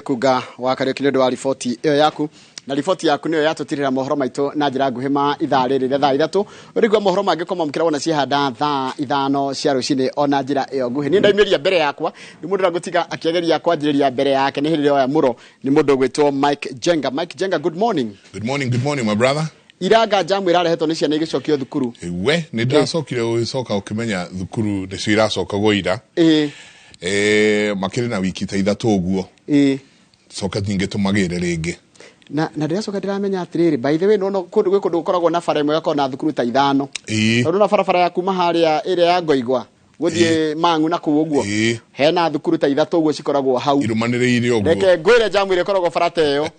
kuga wakario kinendo wa ripoti iyo yaku na ripoti yaku niyo yatutirira mohoro maitu na njira nguhima ithaa riri thaa 3 urigwa mohoro mangikoma mukira wona ciehanda thaa 5 cia rucini ona njira iyo nguhi ni ndaimiria mbere yakwa ni mundu ragutiga akiageria kwanjiriria mbere yake ni hirire oya muro ni mundu gwitwo Mike Jenga, good morning My brother. Iraga jamu irarehetwo ni ciana igicokio thukuru We ni ndacokire ucoka ukimenya thukuru ni ciracoka goira makiri na wiki ta 3 uguo coka ninge tumagire ringi na ndiracoka ndiramenya atiriri by the way no kundu gwe kundu ukoragwo na bara imwe yakona na thukuru ta 5 tondu na barabara ya kuma haria ire ya Ngoigwa guthie mangu na ku uguo hena thukuru ta 3 uguo cikoragwo hau irumaniriire uguo reke ngwire jamu ire koragwo barata iyo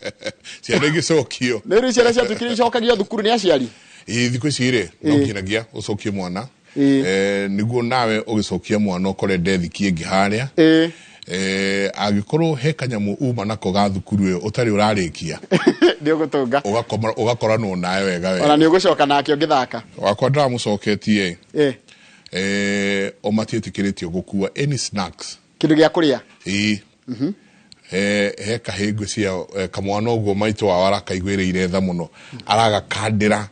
ciana igicokio ni ri ciana cia tukiri cokagio thukuru ni aciari thiku cire no kinagia ucokie mwana niguo nawe ugicokia mwana ukore ndethiki ingi haria agikorwo he kanyamu uma nako ga thukuru iyo utari urarikia ndio gutunga ugakora no nawe wega ona ni ugucoka nakio ngithaka wakwa ndamucoketie o matietikiritio gukua any snacks kindu gia kuria he kahingu cia kamwana uguo maito wa waraka igwiriire tha muno araga kandira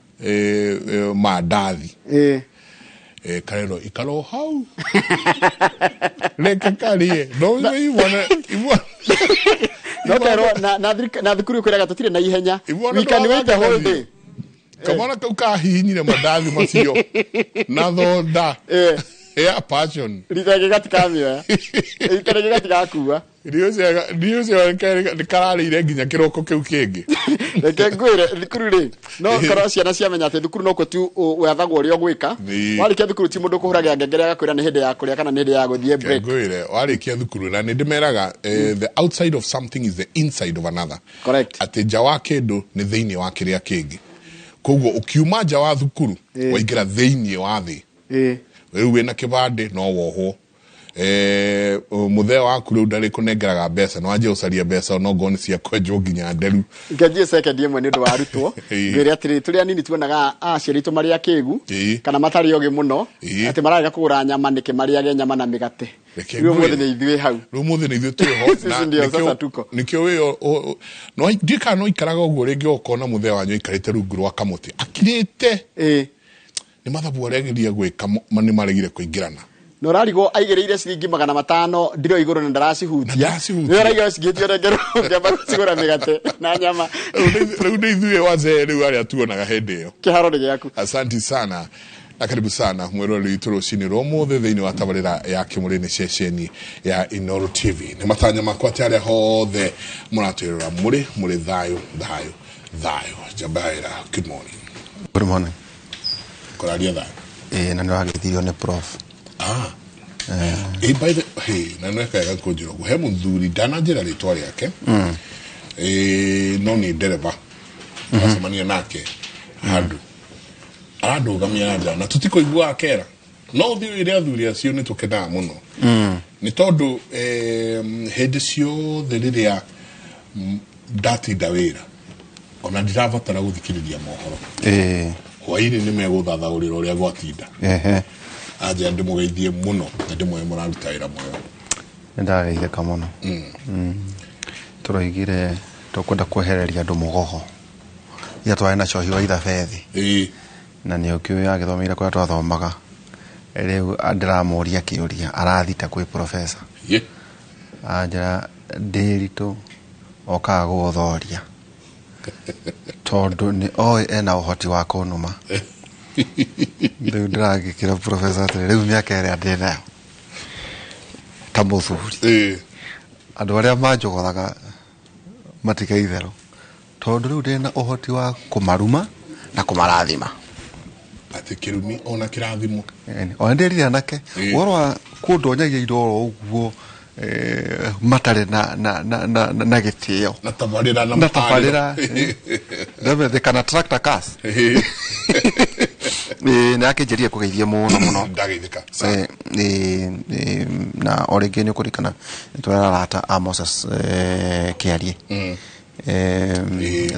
mandathi karero ikalo hau leka karie no iwana no kero na thukuru kwiraga tutire na ihenya wikani wete holiday kamwana kauka hihinyire mandathi macio na thonda passion ritage gatikamio ikarege gatikakuwa ndiyo nikararire nginya kiroko kiu kingi reke ngwire thukuru ri no koro ciana ciamenya ati thukuru no ko tu wathagwo ri ogwika warikia thukuru ti mundu kuhuraga ngengere agakwira ni hindi ya kuria kana ni hindi ya guthie break ngwire warikia thukuru na ndimeraga the outside of something is the inside of another correct ati jawa kindu ni thiini wa kiria kingi koguo ukiuma jawa thukuru waingira thiini wa thi wewe na kibande no woho mutheo waku ru ndari kunengeraga mbeca no anje ucaria mbeca no ngoni cia kwenjwo nginya nderu ngeje second imwe ni ndu warutwo ngiri atiri turi anini tuonaga aciari tu mari akigu kana matari oge muno ati maraga kugura nyama nike mari age nyama na migate ru muthe ni ithwe hau ru muthe ni ithwe tu ho na nikio we no ndika no ikaraga uguo ringi okona mutheo wanyu ikarite rungu rwa kamuti akirite ni mathabu aregiria gwika mani maregire kuingirana no rarigo aigereire ciringi 500 ndiro iguru na ndaracihutia ni rarigo cigitio rengero ngamba cigura migate na nyama riu ni ithue waze riu aria tuonaga hindi iyo kiharo ni giaku asante sana na karibu sana mwirori ituro cini romothe thiini wa tabarira ya kimurini ceceni ya Inooro TV ni matanya makwa tare hothe muratwirira muri thayo jabaira good morning koraria thayo na niragithirio ni prof by the na nweka kujiro he muthuri danajira ritwa riake no ni dereva asamania nake arandugamia na tutiko igua akera no thiu ire athuri acio ni tukena muno ni tondu hindi cio thiriria dati dawira ona ndiravatara guthikiriria mohoro hwaini ni meguthathaurira uria gwatinda aje ndimugeithie muno ndimwe murarutaira moyo ndageithia kamono turoigire tukwenda kwehereria andu mugogo ya twari na cohi wa ithabethi na ni ukio ya githomeire kwa twathomaga riu ndiramuria kiuria arathita kwi professor ajara ndiritu okaga guthoria tondu ni ena uhoti wa kunuma riu ndiragikira professor riu miaka iri ndinayo ta muthuri andu aria manjogothaga matikaithero tondu riu ndina uhoti wa kumaruma na kumarathima ati kirumi ona kirathimo ona ndirira nake worwa kundonyagia indo uguo matare na gitio na tabarira ndebe kana tractor cars na akejeria kugeithia muno ndageithika na origeni kurikana twararata Amos kiarie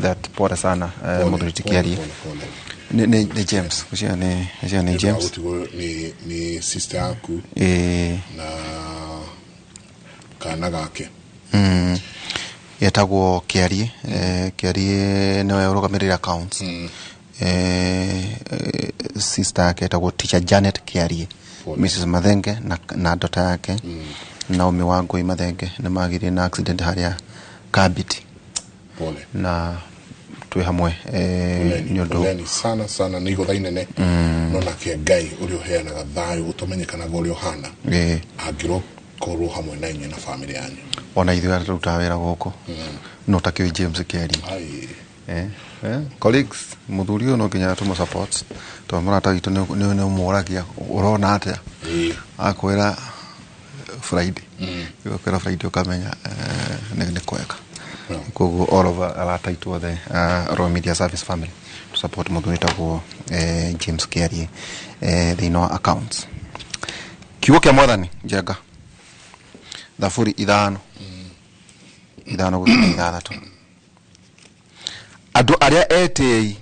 that pora sana modriti kiarie ni James kushia ni James ni sister yako na kana gake yetagwo Kiarie Kiarie no urugamirira accounts sister yake yetagwo teacher Janet Kiarie Mrs Mathenge na daughter yake Naomi Wangui Mathenge na magire na accident haria Kabiti pole na twi hamwe nyondo sana ni gotha inene no na ke Ngai uri uheanaga thayu utomenyekana uri uhana agiro korwo hamwe na inye na family yanyu ona ithu aruta wira guko no takio James Kiarie colleagues muthuri no kinya tumo support to murata gitu ne umuragia urona atia akwira Friday kwira Friday ukamenya ne kweka kogo all over alata itu the Royal Media Service family to support muthuri tagwo James Kiarie they know accounts kiwo kya mwathani Njenga thafuri ithano gukinya ithathatu andu aria etei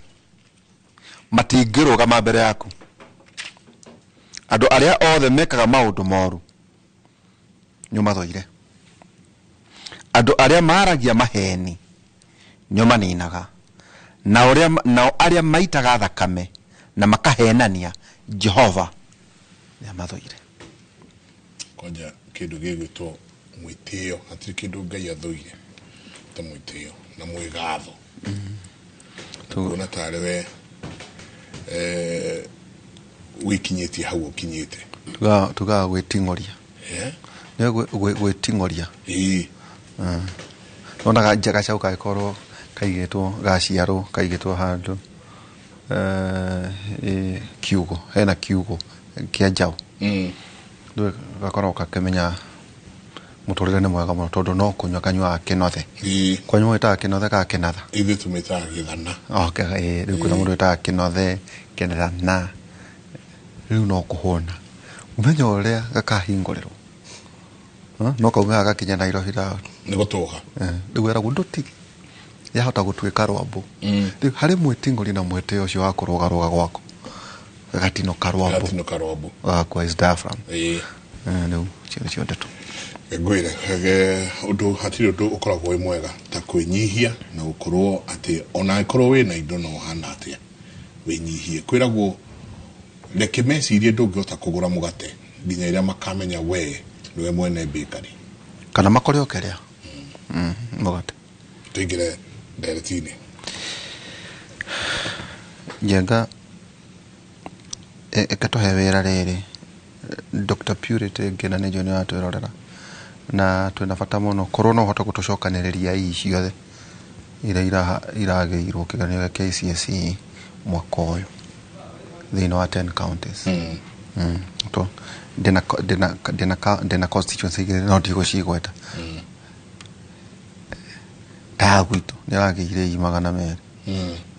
matingirugama mbere yaku andu aria othe mekaga maundu moru nyuma thoire andu aria maragia maheni nyuma ninaga na aria maitaga thakame na makahenania Jehova ya mathoire koja kindu gigwitwo mwitio atiri kindu Ngai athoire ta mwitio na mwigatho tuna tarewe wikinyeti hau ukinyete tuga gwitingoria ne gwitingoria ona Njenga chauka ikorwo kaigetwo gaciaro kaigetwo handu kiugo hena kiugo kia njau ndwe gakorwo kakemenya muturire ne mwega muno tondu no kunywa kanywa kinothe kwanywa ita kinothe ka kinatha ithe tumita githana okay riu kuna mundu ita kinothe kinatha riu no kuhona umenya uria gakahingorerwo no kauga gakinya Nairobi da ni gutuha riu era gunduti yahota gutwika rwambo riu hari mwitingori na mwete ucio wa kuruga gwako gatino karwambo kwa his diaphragm no chio ndeto ngwire undu hatiri undu ukoragwo wi mwega ta kwinyihia na gukorwo ati ona ikorwo we na indo no hana atia winyihie kwiragwo reke mecirie ndungihota kugura mugate nginya iria makamenya we niwe mwene bakery kana makore okeria mugate tigire directine Njenga ekatohe wera riri Dr. Purity ngena ne jone atwerorera na twina bata muno korwo no hota gutucokaniriria ciothe irageirwo kiganio kia KCSE mwaka uyu thina wa 10 counties to dena constituency no digo cigweta tagwito nirageire imagana mere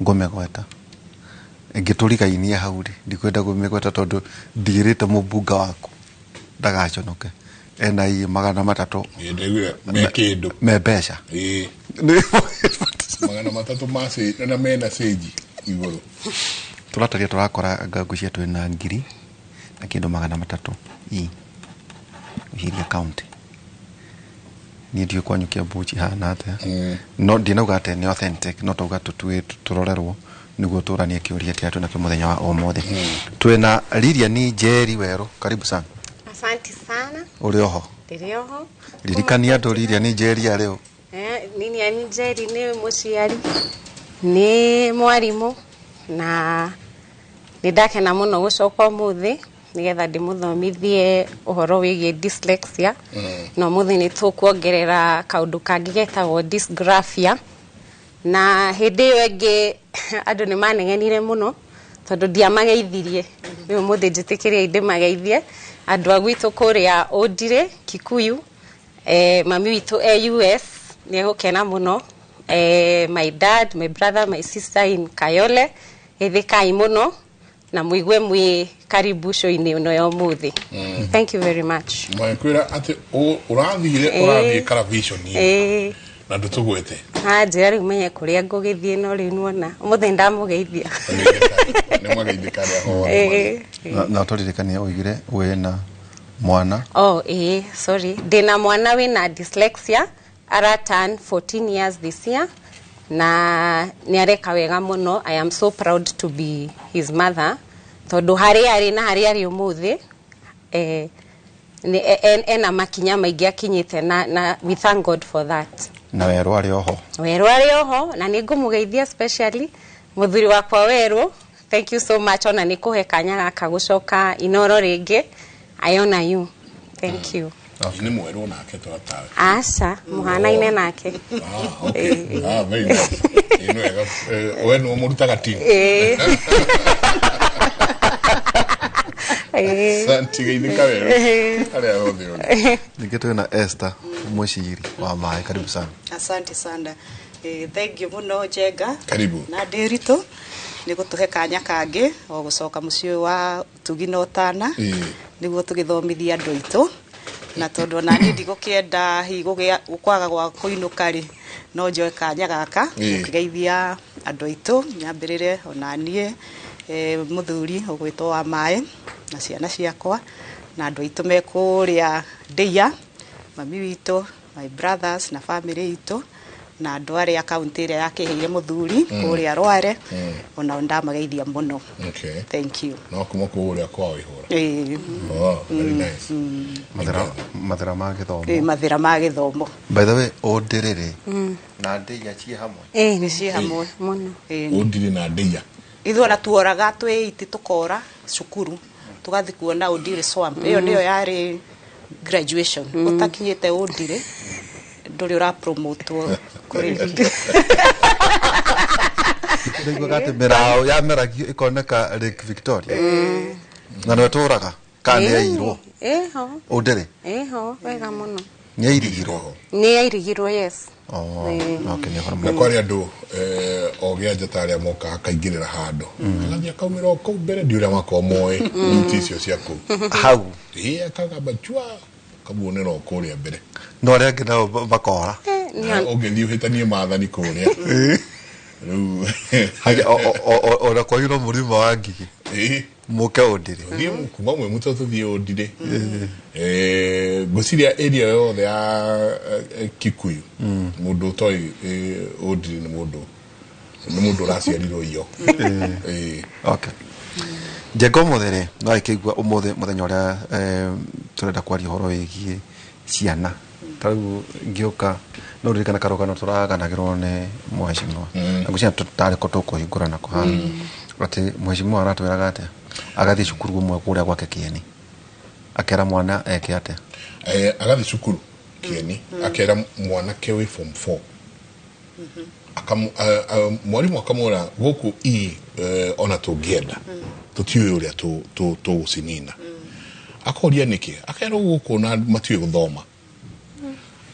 ngome gweta ngiturigaini hauri ndikwenda gumegweta tondu ndigirite mubunga waku ndagaconoke ena i magana matatu mekindu mebesha magana matatu masi na mena seji iguru turataria turakora ngagu cia twina ngiri na kindu magana matatu hiria county ni ndio kwanyukia buchi hana ate no ndinauga ate ni authentic no tuga turorerwo niguo turanie kiuria kia tuna kimuthenya wa omothe twina Lilian Njeri Weru karibu sana. Asante sana. Uri oho? Ndiri oho. Lirikania ndo Lilian Njeri areo. Lilian Njeri ni muciari ni mwarimu na nidakena muno gucoka umuthi nigetha ndimuthomithie uhoro wigie dyslexia no umuthi ni tukuongerera kaundu kangi getagwo dysgraphia na hindi iyo ingi andu ni manengenire muno tondu ndiamageithirie ni umuthi njitikirie ndimageithie andu agwitu kuria Odire Kikuyu mami witu US ni gukena muno my dad my brother my sister in Kayole ethikai muno na muigwe mwi karibu show-ini uno ya umuthi. Thank you very much. Mwakwira ati urathire karavision ni na ndutugwete njira riu menye kuria ngugithie no riu nuona umuthi ndamugeithia ni mwageithika ria ho na turirikania uigire we na mwana sorry ndina mwana wina dyslexia ara turn 14 years this year na niareka wega muno. I am so proud to be his mother tondu hari na hari umuthi ena makinya maingi akinyite na we thank God for that. Na weru ari oho na ningumugeithia especially muthuri wakwa Weru. Thank you so much ona nikuhe kanya gaka gucoka Inoro ringi. I honor you. Thank you. Ni mweru nake twatawe. Asha muhanaine nake. Okay. Very nice. Inwega wenu murutaga timu. Santi gaithika weru. Aria othe. Ningeto na Esther Mushiri wa Mai, karibu sana. Asante sana. Thank you muno Jega. Karibu. Na Derito nigutuhe kanya kangi o gucoka muciĩ wa Tugino Thana niguo tugithomithia andu aitu na tondu na ni ndigukienda hi gukwaga gwa kuinuka ri no njoe kanya gaka ukigeithia andu aitu nyambirire ona nie muthuri ugwitwo wa Mai na ciana ciakwa na andu aitu mekuria Ndeia mami witu my brothers na family itu na andu aria kaunti ria yakiheire muthuri kuria Rware ona ndamageithia muno. Okay. Thank you. No kuma kuria kwa ihura. Oh, very nice. Mathira ma githomo. Mathira ma githomo. By the way, Ondiriri na Ndeia ci hamwe. Ni ci hamwe muno. Ondiri na Ndeia. Ithu ona tuoraga twiti tukora cukuru tugathi kuona Ondiri swamp. Iyo niyo yari graduation. Utakinyite Ondiri nduri ura promote kuri Ndego gate merao ya meragi ikoneka Lake Victoria. Na no turaga kane yairo. Ho. Ondere. Ho, wega muno. Ni yairigiro. Ni yairigiro, yes. Oh, okay, ni hormo. Na kwari andu ogia jataria moka akaingirira handu. Agathia kaumira ko mbere ndiuria mako moe nticio ciaku. Hau. Akagamba chwa kabuonera okuria mbere. No ria ngina bakora. Ogethi uhitanie maathani kuria. Haja ora kwa yiro murima wa ngigi. Muke Ondiri. Thie kuma mwe mutoto thie Ondiri. Gociria area yothe ya Kikuyu. Mundu toi Ondiri ni mundu raciarirwo iyo. Okay. Jego muthere no ikigwa umuthe muthenya uria turenda kwaria horo wigie ciana. Tau ngioka no ririkana karogano turaganagirwo ne mheshimiwa. Na gucia tutari ko tukuhingurana kuhana. Ati mheshimiwa aratwiraga ate agathi cukuru gumwe kuria gwake Kieni. Akera mwana eke ate. Agathi cukuru Kieni akera mwana kewe form 4. Mwalimu akamura guku ona tugienda tutiwe uria tu sinina. Akoria niki akera guku na matiwe guthoma.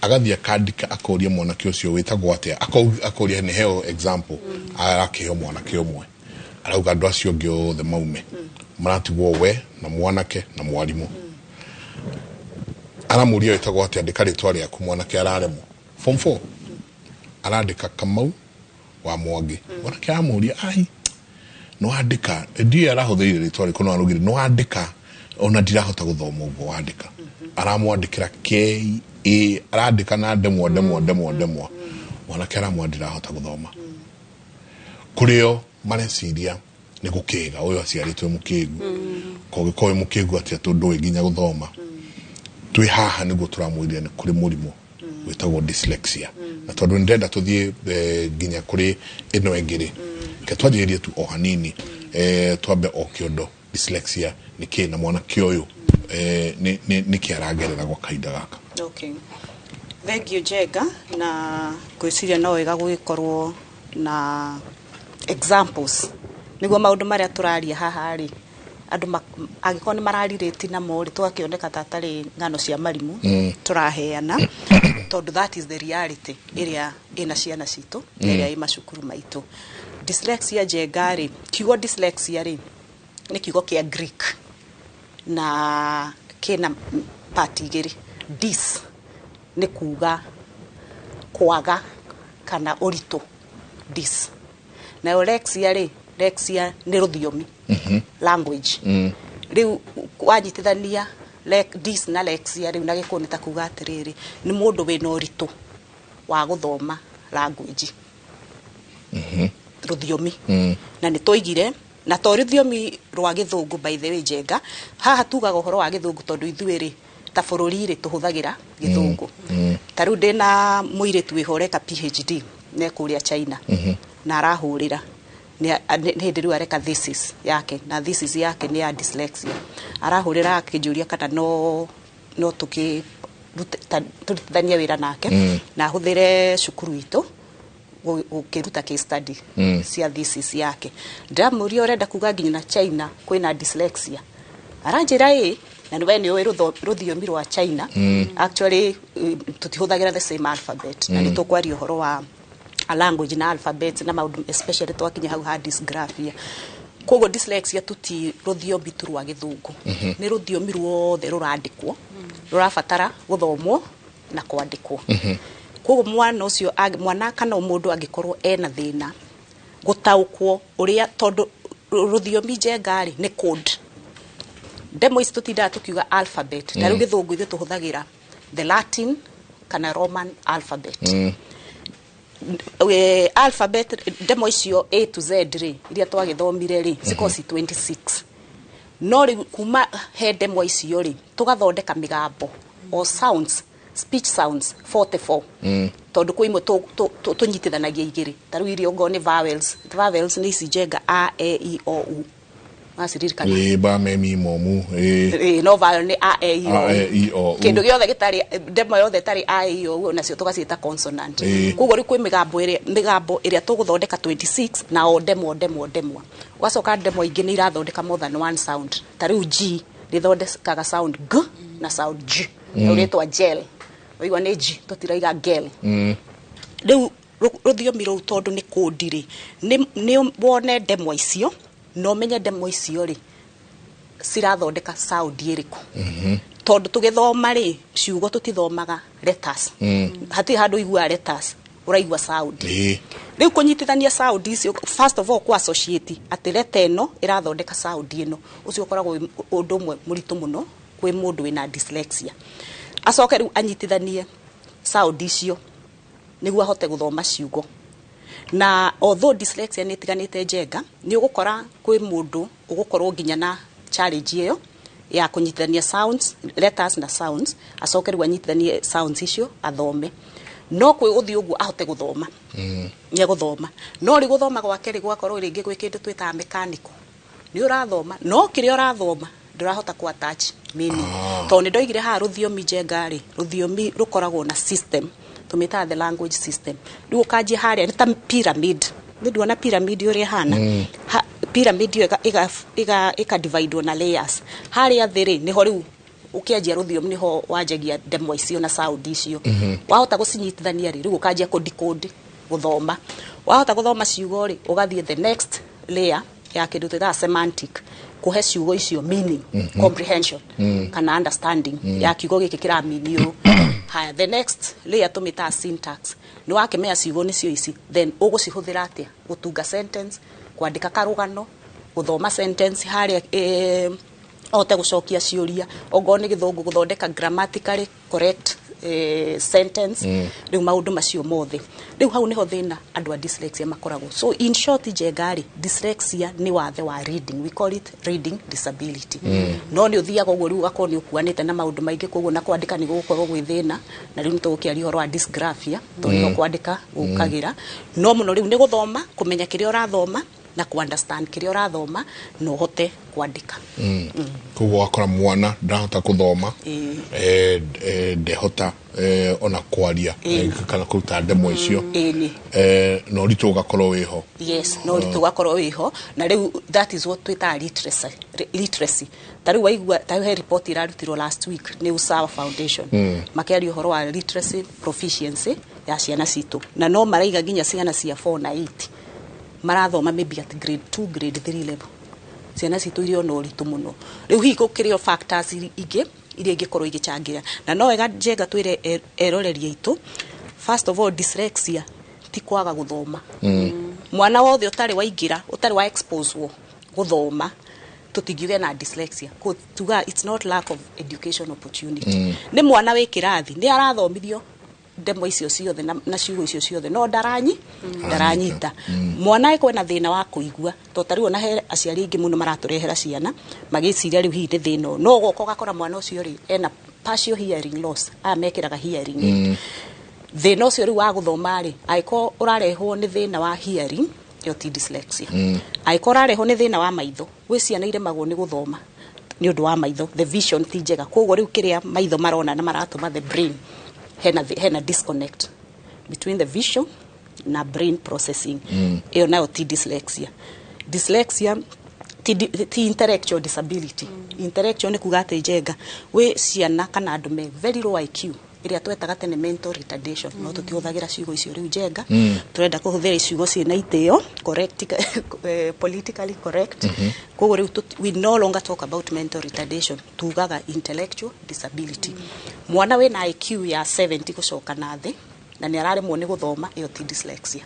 Agathi akandika akoria mwana kio cio witagwo atia akoria ni heo example arakeo mwana kio mwe arauga andu acio ngio the maume maratigwo we na mwanake na mwalimu aramuria witagwo atia andika ritwa riaku mwanake araremwo form 4 arandika Kamau wa Mwangi mwanake aramuria ai no andika ndiye arahuthiire ritwa riku no arugire no andika ona ndirahota guthoma ugo wandika aramwandikira arandika na ndemwa mwanake aramwandira hota guthoma kurio mareciria ni gukiga uyu aciaritwe mukigu kowe mukigu atia tondu nginya guthoma twi haha niguo turamwiria ni kuri murimu witagwo dyslexia na tondu ndenda tuthie nginya kuri ino engiri ke twajiririe tu o hanini twambe o kiondo dyslexia ni kina mwanake uyu ni kiaragerera gwa kaida gaka. Okay. Thank you Jega na gwiciria no wega gugikorwo na examples niguo maundu maria turaria haha ri andu agikoni maraririti na mori twakioneka tatari ngano cia marimu turaheana tondu that is the reality area ina ciana citu area i macukuru maitu. Dyslexia Jega ri kiugo dyslexia ri ni kiugo kia Greek na kina part igiri. Dys ni kuga kwaga kana orito dys na lexia ri lexia ni ruthiomi language riu wanyitithania dys na lexia riu na gikundi ta kuga atiriri ni mundu we no orito wa guthoma language rũthiomi na nĩ tũigire na to rũthiomi rwa gĩthũngũ by the way Njenga haha tugaga ũhoro wa gĩthũngũ tondũ ithuĩ rĩ ta bũrũri rĩ tũhũthagĩra gĩthũngũ ta rĩu ndĩna mũirĩtu wĩhoreka PhD ne kũrĩa China na arahũrĩra nĩ hĩndĩ rĩu areka thesis yake na thesis yake nĩ ya dyslexia arahũrĩra akĩnjũria kana no tũrutithanie wĩra nake na hũthĩre cukuru itũ gũkĩruta case study cia thesis yake ndamũria ũrenda kuga nginya na China kwĩna dyslexia aranjĩra na nĩ ũĩ rũthiomi rwa China actually tutihũthagĩra the same alphabet na nĩ tũkwaria ũhoro wa a language na alphabet na maũndũ especially twakinya hau ha dysgraphia koguo dyslexia tuti rũthiomi tu rwa gĩthũngũ nĩ rũthiomi ruothe rũrandĩkwo rũrabatara gũthomwo na kwandĩkwo koguo mwana kana mũndũ angĩkorwo ena thĩna gũtaũkwo ũrĩa tondũ rũthiomi Njenga nĩ code demo ici tũtindaga tukiuga alphabet ta rĩu gĩthũngũ ithuĩ tũhũthagĩra the Latin kana Roman alphabet alphabet demo icio A to Z rĩ iria twagĩthomire rĩ cikoragwo ci 26 no rĩu kuma he demo icio rĩ tũgathondeka mĩgambo o sounds speech sounds 44 tondũ kwĩ imwe tũnyitithanagia igĩrĩ ta rĩu irio ngo nĩ vowels nĩ ici Njenga A E I O U Ĩ ba memi momu no vowel nĩ A E I O U kĩndũ gĩothe gĩtarĩ demo yothe tarĩ A E I O U nacio tũgaciĩta consonant koguo rĩu kwĩ mĩgambo ĩrĩa tũgũthondeka 26 na o demo ũgacoka demo ingĩ nĩ irathondeka more than one sound ta rĩu G rĩthondekaga sound G na sound G rĩtwa gel oigwa nĩ G tũtiraiga gel rĩu rũthiomi rũu tondũ nĩ kũndirĩ nĩ wone demo icio no menye demo icio rĩ cirathondeka sound ĩrĩkũ tondũ tũgĩthoma rĩ ciugo tũtithomaga letters hatirĩ handũ iguaga letters ũraigua sound rĩu kũnyitithania sound icio first of all ku associate atĩ letter ĩno ĩrathondeka sound ĩno ũcio ũkoragwo ũndũ ũmwe mũritũ mũno kwĩ mũndũ wĩna dyslexia acoke rĩu anyitithanie sound icio nĩguo ahote gũthoma ciugo na although dyslexia nĩ ĩtiganĩte Njenga nĩ ũgũkora kwĩ mũndũ ũgũkorwo nginya na challenge ĩyo ya kũnyitithania sounds letters na sounds acoke rĩu anyitithanie sounds icio athome no kwĩ ũthiĩ ũguo ahote gũthoma nĩ gũthoma no rĩ gũthoma gwake rĩ gwakorwo rĩngĩ gwĩ kĩndũ twĩtaga mechanical nĩ ũrathoma no kĩrĩa ũrathoma ndũrahota ku attach meaning tondũ nĩ ndoigire haha rũthiomi Njenga rĩ rũthiomi rũkoragwo na system tumita the language system rĩu ũkanjia harĩa nĩ ta pyramid nĩ nduona pyramid ũrĩa hana pyramid ĩka divide na layers harĩa thĩ rĩ niho rĩu ũkĩanjia rũthiomi niho wanjagia demo icio na sound icio wahota gũcinyitithania rĩ rĩu ũkanjia decode gũthoma wahota gũthoma ciugo rĩ ũgathiĩ the next layer ya kĩndũ twĩtaga semantic kuhe ciugo icio meaning comprehension kana understanding ya kiugo gĩkĩ kĩraminio haya the next layer tumita syntax nĩ wakĩmenya ciugo nĩcio ici then ũgũcihũthĩra atĩa gũtunga sentence kwandĩka karũgano gũthoma sentence harĩa ote gũcokia ciũria ogo nĩ gĩthũngũ gũthondeka grammatically correct sentence rĩu maũndũ macio mothe rĩu hau nĩho thĩna andũ a dyslexia makoragwo so in short Njenga dyslexia nĩ wathe wa reading we call it reading disability no nĩ ũthiaga ũguo rĩu ũgakorwo nĩ ũkuanĩte na maũndũ maingĩ koguo na kwandĩka nĩ gũgũkorwo gwĩ thĩna na rĩu nĩ tũgũkĩaria ũhoro wa dysgraphia tondũ no kwandĩka gũkagĩra no mũno rĩu nĩ gũthoma kũmenya kĩrĩa ũrathoma na ku understand kĩrĩa ũrathoma no hote kwandĩka koguo wakora mwana ndahota gũthoma ndehota ona kwaria kana kũruta demo icio no ritũ ũgakorwo wĩho yes no ritũ ũgakorwo wĩho na rĩu that is what twĩtaga literacy ta rĩu waigua ta he report irarutirwo last week nĩ Usawa Foundation makĩaria ũhoro wa literacy proficiency ya ciana citũ na no maraiga nginya ciana cia 4 na 8 marathoma maybe at grade 2 grade 3 level ciana citũ irio no ritũ mũno rĩu hihi gũkĩrĩo factors ingĩ iria ingĩkorwo igĩchangira na no wega Njenga twĩre eroreria itũ first of all dyslexia ti kwaga gũthoma mwana wothe ũtarĩ waingĩra ũtarĩ wa expose wo gũthoma tutingiuge na dyslexia tuga it's not lack of education opportunity nĩ mwana wĩ kĩrathi nĩ arathomithio demo icio ciothe na ciugo icio ciothe no daranyita mwana eko na thina wa kuigua to tariu na he aciari ingi muno maraturehera ciana magiciria riu hi thina no goko gakora mwana ucio ri ena partial hearing loss amekiraga hearing thina ucio riu wa guthoma ri aiko urarehwo ni thina wa hearing yo ti dyslexia aiko urarehwo ni thina wa maitho gwi ciana iremagwo ni guthoma ni undu wa maitho the vision ti njega koguo riu kiria maitho marona na maratuma the brain hena disconnect between the vision na brain processing iyo nayo ti dyslexia ti intellectual disability intellectual ni kugate njega we ciana kana andu me very low IQ iria twetaga tene mental retardation no tutihuthagira ciugo icio riu njega turenda kuhuthira ciugo ciina itio correct politically correct koguo riu we no longer talk about mental retardation tugaga intellectual disability mwana we na IQ ya 70 gucoka na thi na ni araremwo ni guthoma iyo ti dyslexia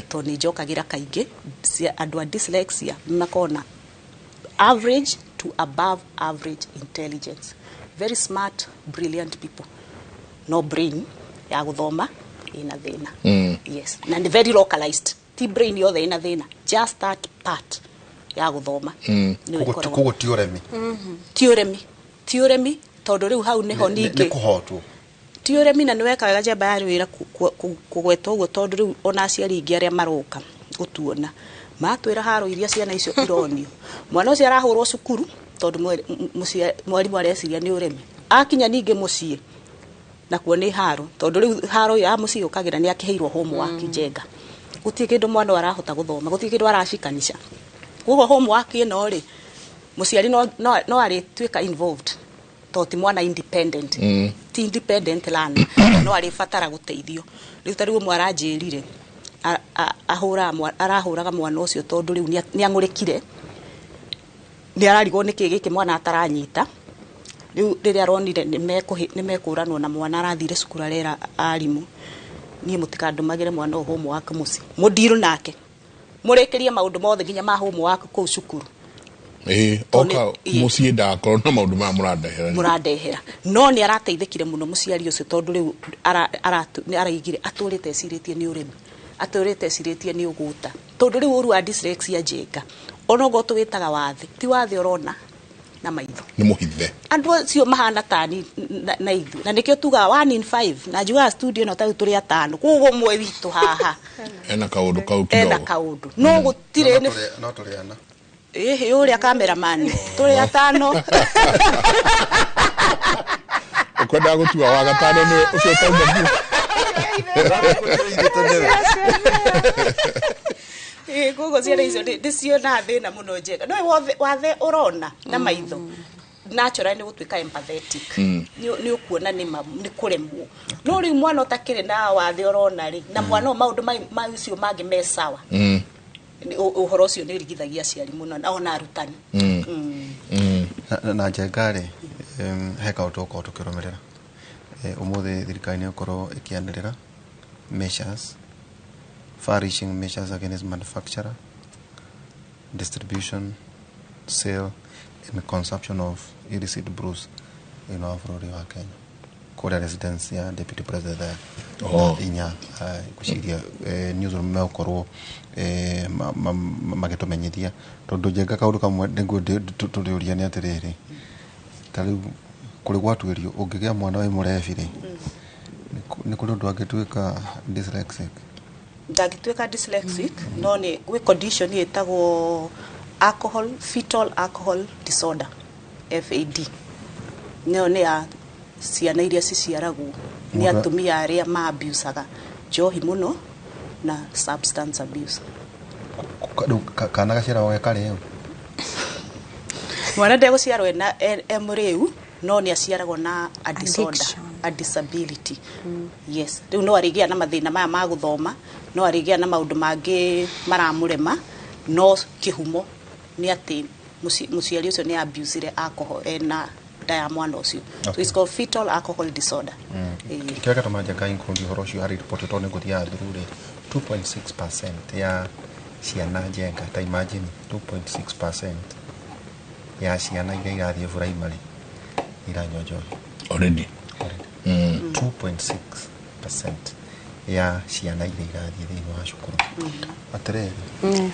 to ni njokagira kaingi andu a dyslexia makona average to above average intelligence very smart brilliant people no brain ya guthoma ina thina yes na ni very localized ti brain yothe ina thina just that part ya guthoma ni kugo tioremi tondu riu hau niho ningi ni kuhotwo tioremi na niweka wega jamba ya wira kugwetwo uguo tondu riu ona aciari ingi aria maroka gutuona matwira haro iria ciana icio ironio mwana ucio arahurwo cukuru tondu mwarimu areciria ni uremi akinya ningi mucii na kuone haro tondu riu haro ya mucii ukagira ni akiheirwo homework njega gutie kindu mwana arahota guthoma gutie kindu arashikanisha ugo homework ino ri muciari no ari twika involved toti mwana independent ti independent learner no ari fatara guteithio riu tariu mwana njirire arahuraga mwana ucio tondu riu ni angurikire ni ararigwo niki giki mwana ataranyita riu riria aronire ni mekuranwo na mwana arathire cukuru arera arimu ni mutikandumagire mwana homework muci mudiru nake murekerie maundu mothe nginya ma homework ku cukuru oka mucie ndakoro na maundu ma muradehera no ni arateithikire muno muciari ucio tondu riu araigire aturite ciritie ni urimi aturite ciritie ni uguta tondu riu uru a dyslexia njega onogo tuwitaga wathi ti wathi urona na maitho ni muhithe andu cio mahana tani na ithu na nikio tuga 1 in 5 na jua studio no tatu turi atano kugo mwe witu haha ena kaundu kau kidogo ena kaundu no gutire ni no turi ana uria cameraman turi atano ukwenda gutua wa gatano ni ucio tauma kugo ciana icio ndicio na thina muno njega no wathe urona na maitho natural ni gutwika empathetic ni ukuona ni kuremwo no ri mwana utakire na wathe urona ri na mwana maundu ma icio mangi mesawa uhoro ucio ni rigithagia ciari muno na ona arutani na njengari heka utoko tukiromerera umuthi thirikari ni ukoro ikianirira measures far-reaching measures against manufacture, distribution, sale, and consumption of illicit brews in our Florida, Kenya. Kora residence ya deputy president inya kushiria newsroom me ukoro magetomenyithia tondu jenga kaundu kamwe niguo turiuria ni atiriri tari kuri gwatuirio ungigia mwana we murefire ni kuri ndu agituika dyslexic ndagituika dyslexic no ni we condition yetagwo fetal alcohol disorder FAD no ni ya ciana iria ciciaragwo ni atumia aria ma abusaga njohi muno na substance abuse kana gacira wa kare mwana ndego ciarwe na emreu no ni aciaragwo na a disorder a disability yes riu no arigia na mathina maya ma guthoma no arigia na maundu mangi maramurema no kihumo ni ati muciari ucio ni abusire alcohol na ya mwana ucio so it's called fetal alcohol disorder kika tamaja ka include horosho hari report to ne gutia thurure 2.6% ya ciana jenga ta imagine 2.6% ya ciana iria irathie primary iranyonjo already 2.6% 90% ya ciana iria irathiĩ thĩinĩ wa cukuru atirĩrĩ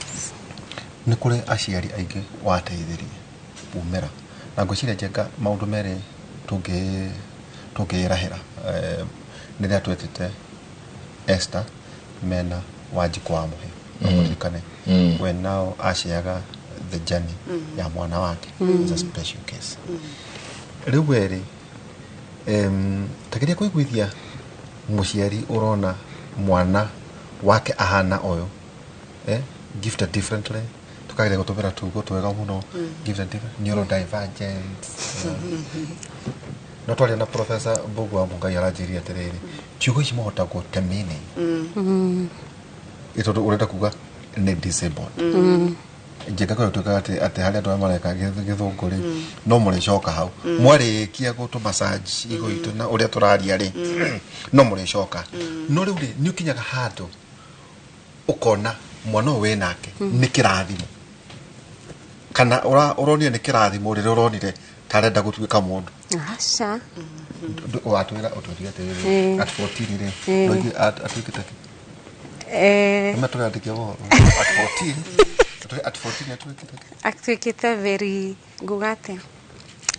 nĩ kũrĩ aciari aingĩ wateithĩrie umĩra na ngwĩciria Njenga maũndũ merĩ tũngĩrahĩra rĩrĩa twetĩte Esther mena Wanjikũ wa Mũhĩ ũririkane when now aciaga the journey ya mwana wake is a special case rĩu weri takiria kũiguithia mũciari ũrona mwana wake ahana ũyũ gifted differently tukageria gũtũmĩra tugo twega mũno gifted different neurodivergent no twaria na Professor Mbugu wa Mungai aranjiria atĩrĩrĩ ciugo ici mũhota gũtemene ĩtondũ ũrenda kuga nĩ disabled Njenga kwa tukaga atĩ harĩa andũ mareka gĩthũngũ-rĩ no mũrĩcoka hau mwarĩkia gũtũmassage igo itũ na ũrĩa tũraria-rĩ no mũrĩcoka no rĩu-rĩ nĩ ũkinyaga handũ ũkona mwana ũyũ wĩ nake nĩ kĩrathimo kana ũronire nĩ kĩrathimo rĩrĩa ũronire tarenda gũtuĩka mũndũ aca watwĩra ũtũria atĩrĩrĩ at 14-rĩ no atuĩkĩte tũrandĩkia ũhoro at 14 atuĩkĩte very ngugate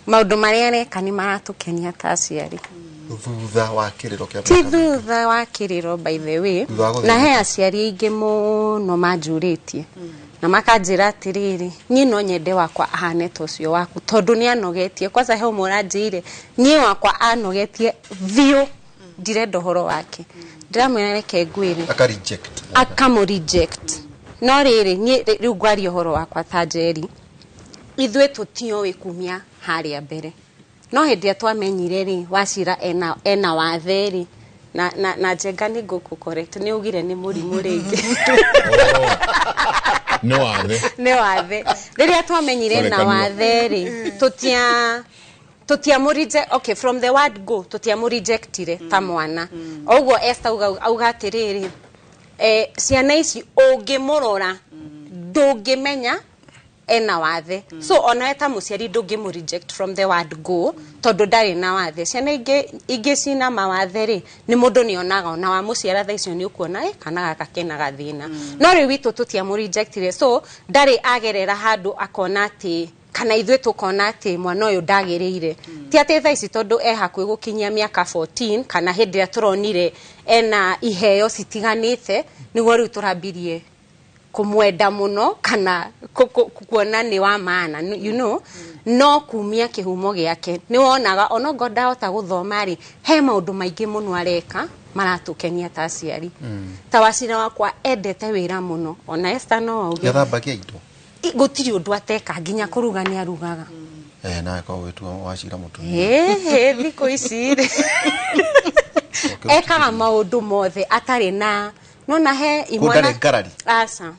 maũndũ marĩa areka nĩ maratũkenia ta aciari thutha wa kĩrĩro kĩa ti thutha wa kĩrĩro by the way na he aciari aingĩ mũno manjũrĩtie na makanjĩra atĩrĩrĩ niĩ no nyende wakwa ahane ta ũcio waku tondũ nĩ anogetie kwanza he ũmwe ũranjĩire niĩ wakwa anogetie biũ ndirenda ũhoro wake ndiramwĩra reke ngwĩre akamũ-reject no rĩrĩ niĩ rĩu ngwaria ũhoro wakwa ta Njeri ithuĩ tũtiũĩ kumia harĩa mbere no hĩndĩ ĩrĩa twamenyire-rĩ Wachira ena wathe-rĩ na Njenga nĩ ngũkũ correct nĩ ugire nĩ mũrimũ rĩngĩ nĩ wathe rĩrĩa twamenyire na wathe-rĩ tũtiamũrije okay from the word go tũtiamũrejectire ta mwana ũguo Esther auga atĩrĩrĩ ciana ici ũngĩmũrora ndũngĩmenya ena wathe so ona eta mũciari ndũngĩmũreject from the word go tondũ ndarĩ na wathe ciana ingĩ cina mawathe-rĩ nĩ mũndũ nĩonaga ona wa mũciara thaa icio nĩ ũkuona kana gaka kena gathĩna no rĩu witũ tũtiamũrejectire so ndarĩ agerera handũ akona atĩ kana ithuĩ tũkona atĩ mwana ũyũ ndagĩrĩire ti atĩ thaa ici tondũ hakuhĩ gũkinyia mĩaka 14 kana hĩndĩ ĩrĩa tũronire ena iheo citiganĩte nĩguo rĩu tũrambirie kumwenda mũno kana kuona nĩ wa maana you know no kumia kĩhumo gĩake nĩ wonaga onogo ndahota gũthoma-rĩ he maũndũ maingĩ mũno areka maratũkenia ta aciari ta Wachira wakwa endete wĩra mũno ona Esther no auge yathambagia indo gũtirĩ ũndũ ateka nginya kũruga nĩ arugaga na kwa wetu Wachira mũtumia thikũ ici ekaga maũndũ mothe atarĩ na nona he imwana aca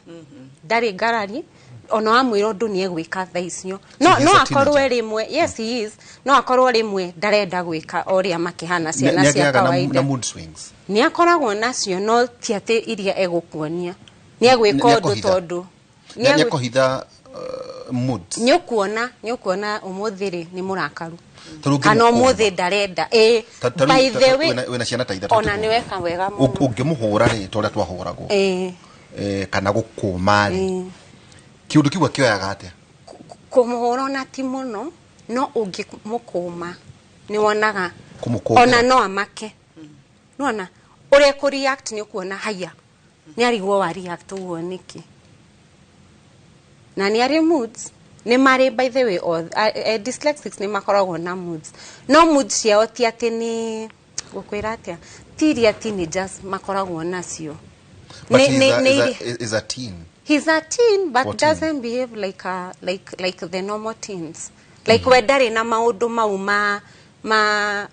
ndarĩ ngarari ona wamwĩra ũndũ nĩ egwĩka thaa icio no akorwo rĩmwe yes he is no akorwo rĩmwe ndarenda gwĩka ũrĩa makĩhana ciana cia kawaida nĩ akoragwo nacio no ti atĩ iria egũkuonia nĩ egwĩka ũndũ tondũ nĩ ekũhitha moods nĩ ũkuona ũmũthĩ-rĩ nĩ mũrakaru kana ũmũthĩ ndarenda by the way wĩna ciana ta ithatũ ona nĩ weka wega mũno ũngĩmũhũra-rĩ ta ũrĩa twahũragwo kana gũkũma-rĩ kiũndũ kĩu akĩoyaga atĩa kũmũhũra ona ti mũno no ũngĩmũkũma nĩ wonaga ona no amake nĩwona ũrĩa kũ-react nĩ ũkuona haya nĩ arigwo wa react ũguo nĩkĩ na nĩ arĩ moods nĩ marĩ by the way dyslexics nĩ makoragwo na moods no moods ciao ti atĩ nĩ gũkwĩra atĩa ti iria teenagers makoragwo nacio is a teen he's a teen but 14. Doesn't behave like the normal teens like we ndarĩ na maũndũ mau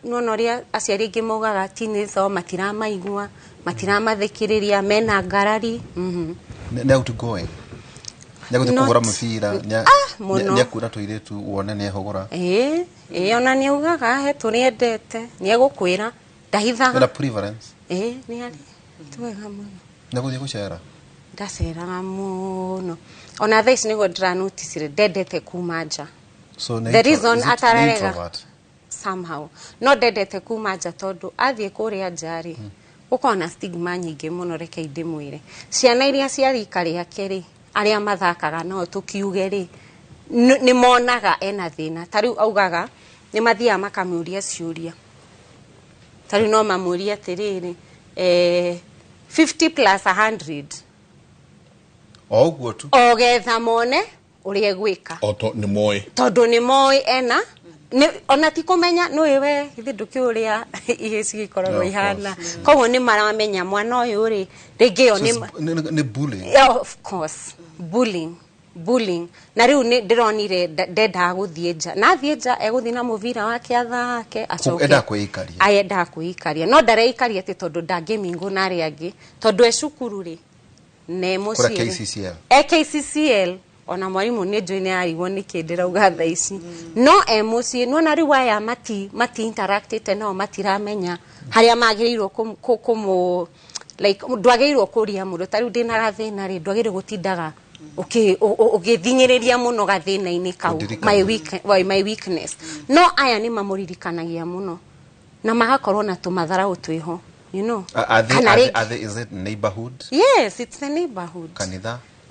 nona ũrĩa aciari aingĩ maugaga teenagers matiramaigua matiramathikĩrĩria mena ngarari nĩ outgoing nĩagũthiĩ kũgũra mũbira nĩakura tũirĩtu wone nĩehũgũra ona nĩ augaga he tũrĩendete nĩ egũkwĩra ndahithaga nĩ arĩ twega mũno nĩagũthiĩ gũcera ndaceraga mũno ona thaa ici nĩguo ndĩranoticire ndendete kuma nja the reason atararega somehow no ndendete kuma nja tondũ athiĩ kũrĩa nja-rĩ gukorwo na stigma nyingĩ mũno reke ndĩmwĩre ciana iria ciarika rĩake rĩ arĩa mathakaga no tukiuge rĩ nĩ monaga ena thĩna tarĩu augaga nĩ mathiaga makamũria ciũria tarĩu no mamũria atĩrĩrĩ 50 plus 100 oguo tu ogetha mone ũrĩa gwĩka tondũ nĩ moĩ ena ona ti kũmenya nĩ we ithe ndũkĩũrĩa ihĩci gĩkoragwo ihana koguo nĩ maramenya mwana ũyũ rĩ rĩngĩ yo nĩ bullying of course bullying na rĩu nĩ ndĩronire ndendaga gũthiĩ nja nathiĩ nja egũthiĩ na mũbira wake athake acoke endaga kwĩikaria no ndareikaria atĩ tondũ ndangĩmingwo na arĩa angĩ tondũ cukuru rĩ ne mũciĩ KCCL ona mwarimu nĩ njũĩ nĩ arigwo nĩ kĩndĩrauga thaa ici no mũciĩ nona rĩu aya mati interactĩte nao matiramenya harĩa magĩrĩirwo kũmũ like ndwagĩrĩirwo kũria mũndũ tarĩu ndĩna gathĩna rĩ ndwagĩrĩirwo gũtindaga ũgĩthinyĩrĩria mũno gathĩna-inĩ kau my weakness no aya nĩ mamũririkanagia mũno na magakorwo na tũmatharaũ twĩho you know is it neighborhood yes it's the neighborhood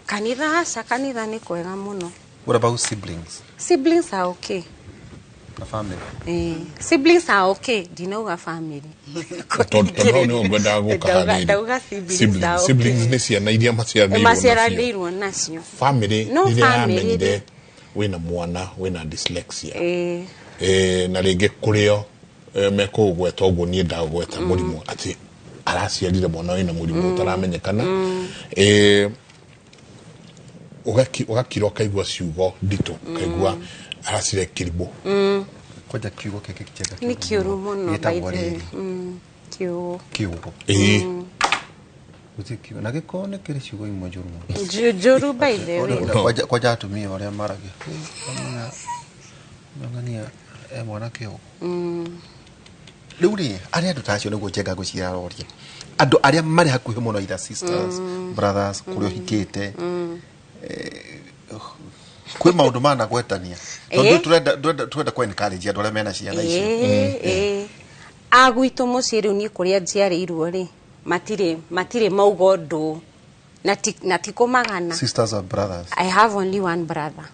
kanitha aca kanitha nĩ kwega mũno. What about siblings? Siblings are okay. A family? Siblings are okay. Dinauga family. Siblings nĩ ciana iria maciaranĩirwo nacio. Family nĩ yamenyire wĩna mwana wĩna dyslexia. Na rĩngĩ kũrĩo mekũgweta ũguo niĩ ndagweta mũrimũ atĩ araciarire mwana wĩna mũrimũ ũtaramenyekana. Ugakira kaigua ciugo ndito kaigua aracire kiribo koja kiugo keke kichega ni kiuru muno baithe kiugo utikio na gikone kiri ciugo imwe juru baithe koja atumia oria marage ngania mwana kiugo riuri aria ndutacio niguo njenga gucira roria andu aria mari hakuhi muno either sisters brothers kurio hikite kwĩ maũndũ mana gwetania tondũ turenda kwa encourage andũ arĩa mena ciana ici agwitũ mũciĩ rĩu niĩ kũrĩa njiarĩirwo rĩ matirĩ mauga ũndũ na ti kũmagana. Sisters or brothers? I have only one brother.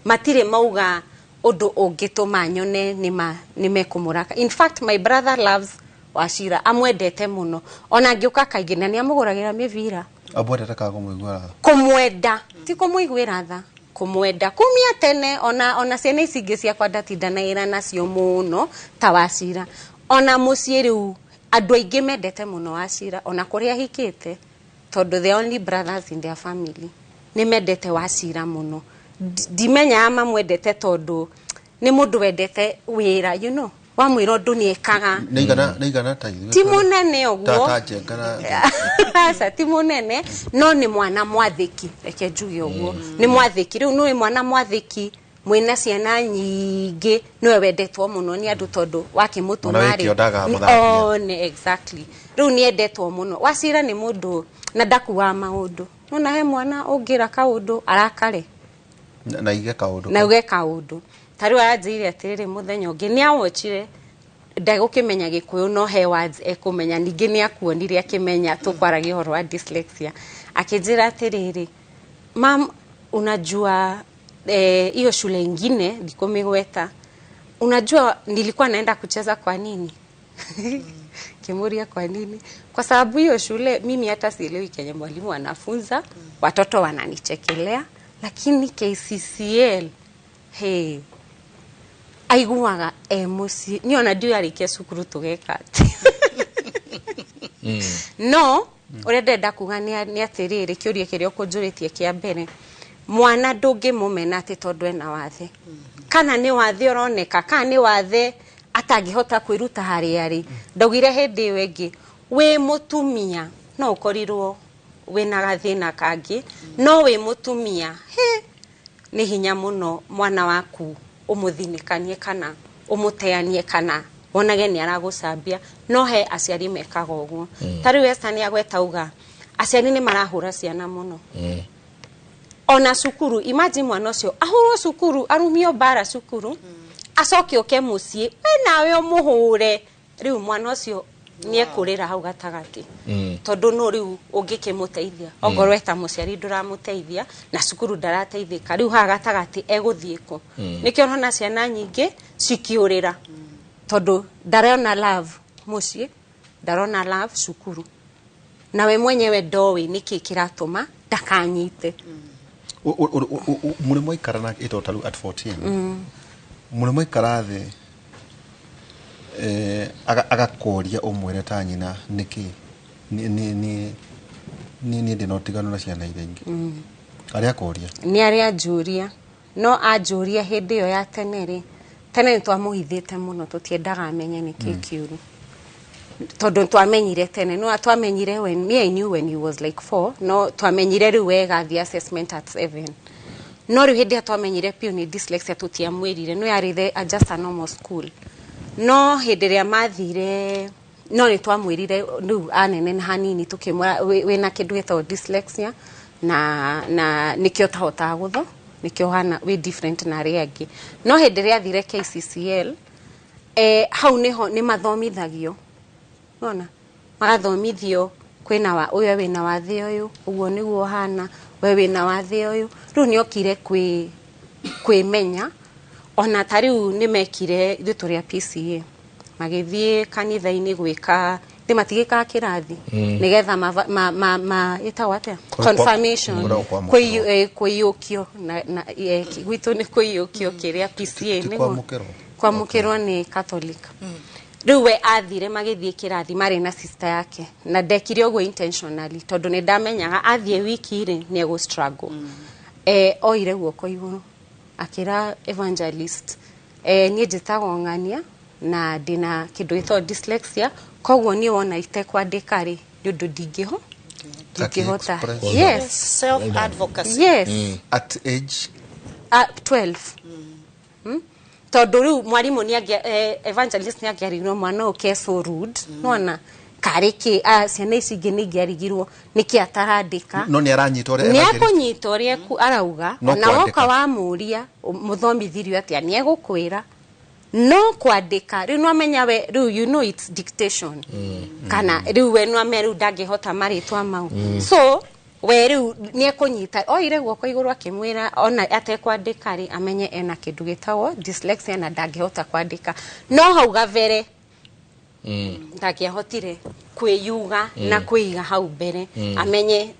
Matirĩ mauga ũndũ ũngĩtũma nyone nĩ mekũmũraka. In fact my brother loves Wachira amwendete mũno ona ngĩũka kaingĩ na nĩ amũgũragĩra mĩbira. Abwendete kaga kũmũigua tha? Kũmwenda ti kũmũiguĩra tha kũmwenda kumia tene ona ciana ici ingĩ ciakwa ndatindanagĩra nacio mũno ta Wachira ona mũciĩ rĩu andũ aingĩ mendete mũno Wachira ona kũrĩa hikĩte tondũ the only brothers in their family nĩ mendete Wachira mũno ndimenya mamwendete tondũ nĩ mũndũ wendete wĩra you know wamwĩra ũndũ nĩ ekaga nĩigana ta ithuĩ ti mũnene ũguo aca ti mũnene no nĩ mwana mwathĩki reke njuge ũguo nĩ mwathĩki rĩu nĩ mwana mwathĩki mwĩna ciana nyingĩ nĩwe wendetwo mũno nĩ andũ tondũ wakĩmũtũmarĩ exactly rĩu nĩ endetwo mũno Wachira nĩ mũndũ na ndakuaga maũndũ nona he mwana ũngĩra kaũndũ arakare na uge kaũndũ tarĩu aranjĩire atĩrĩrĩ mũthenya ũngĩ nĩ awochire ndagũkĩmenya Gĩkũyũ no he words ekũmenya ningĩ nĩ akuonire akĩmenya tũkwaragia ũhoro wa dyslexia akĩnjĩra atĩrĩrĩ mam unajua hiyo shule ingine ndikomigweta unajua nilikuwa naenda kucheza kwa nini kimuria kwa nini kwa sababu hiyo shule mimi hata sielewi kenye mwalimu anafunza watoto wananichekelea lakini KCCL hey aiguaga muci ni ona ndio arikia cukuru tugeka no ore ndenda kuga ni atiriri kiuria kiria kunjuritie kia mbere mwana ndũngĩmũmena atĩ tondũ ena wathe kana nĩ wathe ũroneka kana nĩ wathe atangĩhota kwĩruta harĩa arĩ ndaugire hĩndĩ ĩyo ĩngĩ wĩ mũtumia no ũkorirwo wĩna gathĩna kangĩ no wĩ mũtumia nĩ hinya mũno mwana waku ũmũthinĩkanie kana ũmũteanie kana wonage nĩ aragũcambia no he aciari mekaga ũguo tarĩu Esther nĩ agweta uga aciari nĩ marahũra ciana mũno ona cukuru imagine mwana ũcio ahũrwo cukuru arumio bara cukuru acoke oke mũciĩ we nawe ũmũhũre rĩu mwana ũcio nie kurira hau gatagati tondu no riu ungikimuteithia ongorwo eta muciari nduramuteithia na cukuru ndarateithika riu ha gatagati eguthiiko nikio hona ciana nyingi cikiurira tondu ndarona love mucie ndarona love cukuru nawe mwenyewe ndowi niki kiratuma ndakanyite muri moikara na itotalu at 14 muri moikara the agakoria umwere ta nyina niki ni ndinotigana na ciana irengi aria koria ni aria juria no ajuria hindi yo ya tenere tene twamuhithite muno tutiendaga amenye niki kiuru tondu twamenyire tene no twamenyire when me I knew when he was like 4 no twamenyire ri wega the assessment at 7 no ri hindi twamenyire pio ni dyslexia tutiamwirire no yari the just a normal school no hindi ria mathire no ni twamwirire nu anene hanini tukimwa wina kindu gitwa dyslexia na nikio tahota gutho nikio hana we different na riangi no hindi ria thire KCCL hau niho ni mathomithagio ona magathomithio kwina wa uyo wina wathe uyu uguo niguo hana we wina wathe uyu riu ni okire kwimenya ona tariu ni mekire ithuria PCA magithie kanitha-ini gwika ndimatigika kirathi nigetha ma itawate confirmation kwiyukio na gwitu ni kwiyukio kiria PCA ni kwamukirwa ni Catholic riu we athire magithie kirathi mari na sister yake na ndekire ogwo intentionally tondu ni ndamenyaga athie wiki ri ni ego struggle oire guoko iguru akira evangelist ni njitagwo ngania na ndina kindu gitwa dyslexia kogwo ni wona itekwandika ri ndu ndingihota yes self advocacy yes at age 12 tondu riu mwarimu ni evangelist ni agiarirwo mwana uke so rude nona kariki ciana ici ingi ni ngiarigirwo niki atarandika no ni aranyitore ni akunyitore ku arauga na woka wa muria muthomithirwe atia ni egukwira no kwandika riu no amenya we riu you know it's dictation kana riu we no ameru ndangihota maritwa mau so we riu ni ekunyita oire guoko iguru akimwira ona atekwandika ri amenye ena kindu gitawo dyslexia na ndangihota kwandika no hau gavere ndangihotire kwiyuga na kwiga hau mbere amenye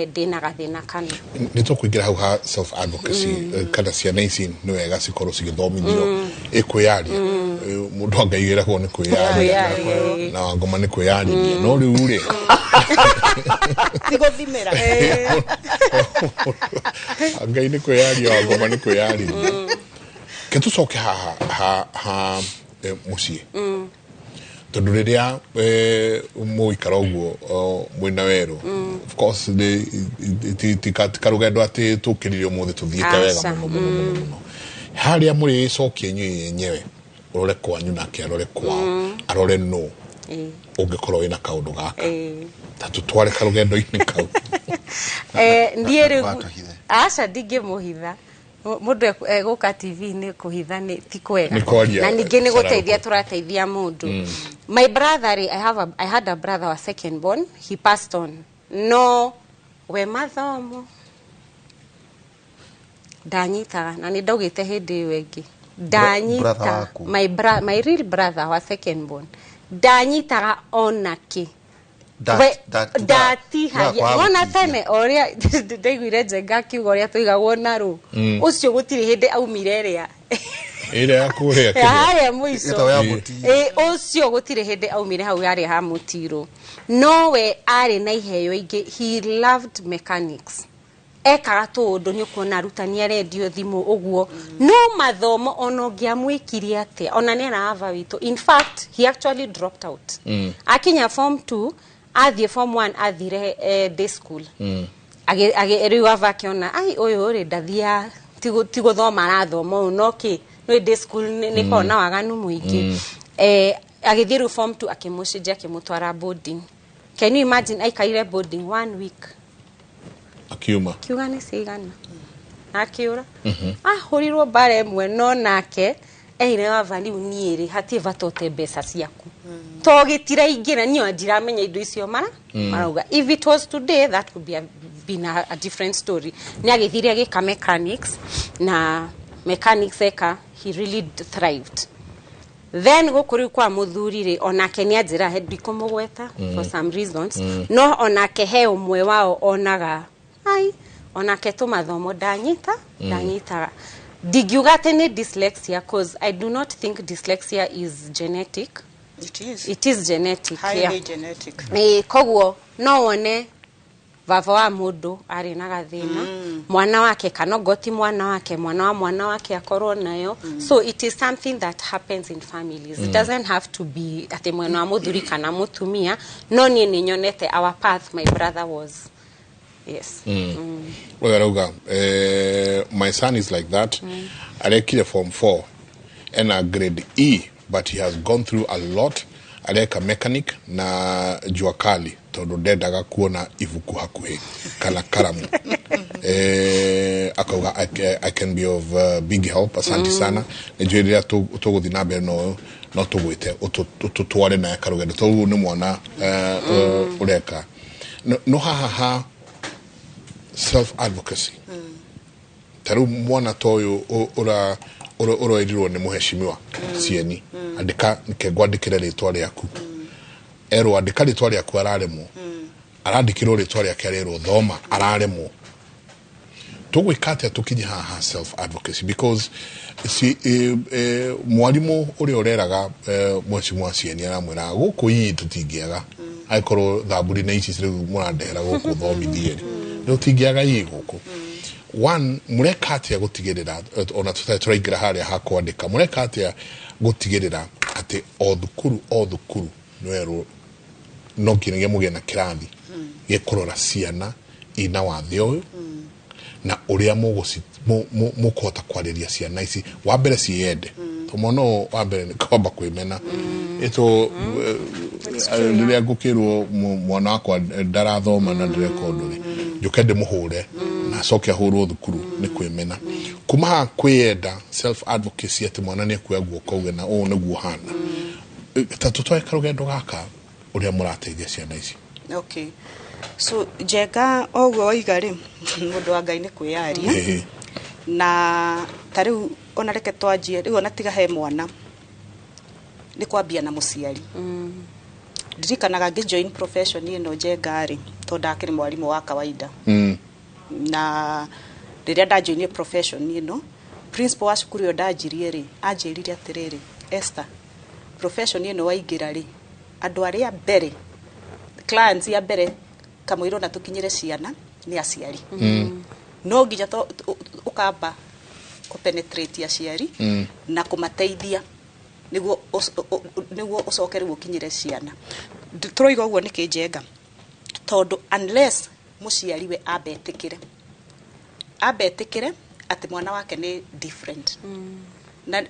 ndina gathina kana nitukuingira hau ha self advocacy kana ciana ici ni wega cikorwo cigithomithio ikwiyaria mundu angaigira ho ni kwiyaria na wangoma ni kwiyaria no riu ri tigothimera angai ni kwiyaria wangoma ni kwiyaria ketucoke ha mucie tondu riria muikara uguo mwina weru of course ti karugendo ati tukiririo muthe tuthiite wega muno haria muri cokie nyewe urore kwanyu nake arore kwao arore no ungikorwo wina kaundu gaka tatu tware karugendo-ini kau ndiere aca ndingimuhitha mundu guka TV ni kuhitha ni ti kwega na ningi ni guteithia turateithia mundu my brother I had a brother wa second born he passed on no we mathomo ndanyitaga na ni ndaugite hindi wengi ndanyita my real brother wa second born ndanyitaga onaki datihagia wona tene oria ndaiguire njenga kiugo oria tuigagwo na ru ucio gutiri hindi aumire ria ira akuria ya muico ucio gutiri hindi aumire hau yari ha mutiro no we ari na iheyo ingi he loved mechanics ekaga tundu ni kuona rutania radio thimu uguo no mathomo ono ngiamwikiria ate ona ni arava witu in fact he actually dropped out akinya form 2 athie form 1 athire day school age riu avakiona ai uyu ri ndathia tigo thoma rathomo no ki no day school ni kona waganu muingi agithie riu form 2 akimucenjia akimutwara boarding can you imagine aikaire boarding 1 week akiuma ni sigana akiura hurirwo bare mwe no nake eire wavali uniere hatie vatote besa ciaku to gitira ingira nyo ndiramenya indo icio marauga if it was today that would been a different story ni agithiria gika mechanics na mechanics eka he really thrived then gukuri kwa muthurire onake ni ajira head kumugweta for some reasons no onake he umwe wao onaga ai onake tumathomo ndanyita digiugate ni dyslexia cause I do not think dyslexia is genetic. It is genetic. Highly genetic. Kogwo no one vava wa mundu ari na gathina mwana wake kanogoti mwana wake akorwo nayo so it is something that happens in families. It doesn't have to be ati mwana wa muthuri kana mutumia no ni nyonete our path my brother was yes. My son is like that. Alekile form 4 and a grade E, but he has gone through a lot. Aleka mechanic na juakali todo dedaga kuona ivuku hakuhe kala karamu. I can be of big help. Asante sana. Nijuelia togo dinabe no togo ite tutuare na karugendo togo ni mwana ureka no ha self advocacy. Taru mwana toyo ora ediro ne muheshimiwa sieni andika nikegwa ndikire ritwa ryaku ero andika ritwa ryaku araremo arandikiro ritwa ryake rero thoma araremo tugwikate tukinye haha self advocacy because si mwalimu uri oreraga mheshimiwa sieni aramwira guku yi tutingiaga aikoro thaburi na ici cire murandera guku thomithie no tingiaga yi guku one murekatia gutigirira ona tutaigira haria hakwandika murekatia gutigirira ati o thukuru nwero no kinege mugena kirathi gekorora ciana ina wathi uyu na uria mukota kwariria ciana ici wa mbere ciende tomono wa mbere ni kwamba kwimena ito riria ngukirwo mwana wakwa ndarathoma na ndirekondore njukende muhure na soke ahurwo thukuru ni kwimena kuma kwenda self advocacy ati mwana ni kwegwo kauge na o niguo hana tatutoe karugendo gaka uria murateithia ciana ici. Okay, so jega ogwo igari mundu wa Ngai ni kwiyaria na tariu ona reke twanjie riu ona tiga he mwana ni kwambia na muciari ndirikanaga ngijoin profession ino jegari to ndakiri mwalimu wa kawaida na riria ndajoinie profession ino principal wa cukuru yo ndajirie ri anjirire atiriri Esther profession ino waigira ri andu aria mbere clients ya mbere kamwiro na tukinyire ciana ni aciari no nginya ukamba ku penetrate ya ciari na kumateithia niguo ucokere gukinyire ciana turoiga uguo nikinjenga tondu unless muciari we abetikire ati mwana wake ni different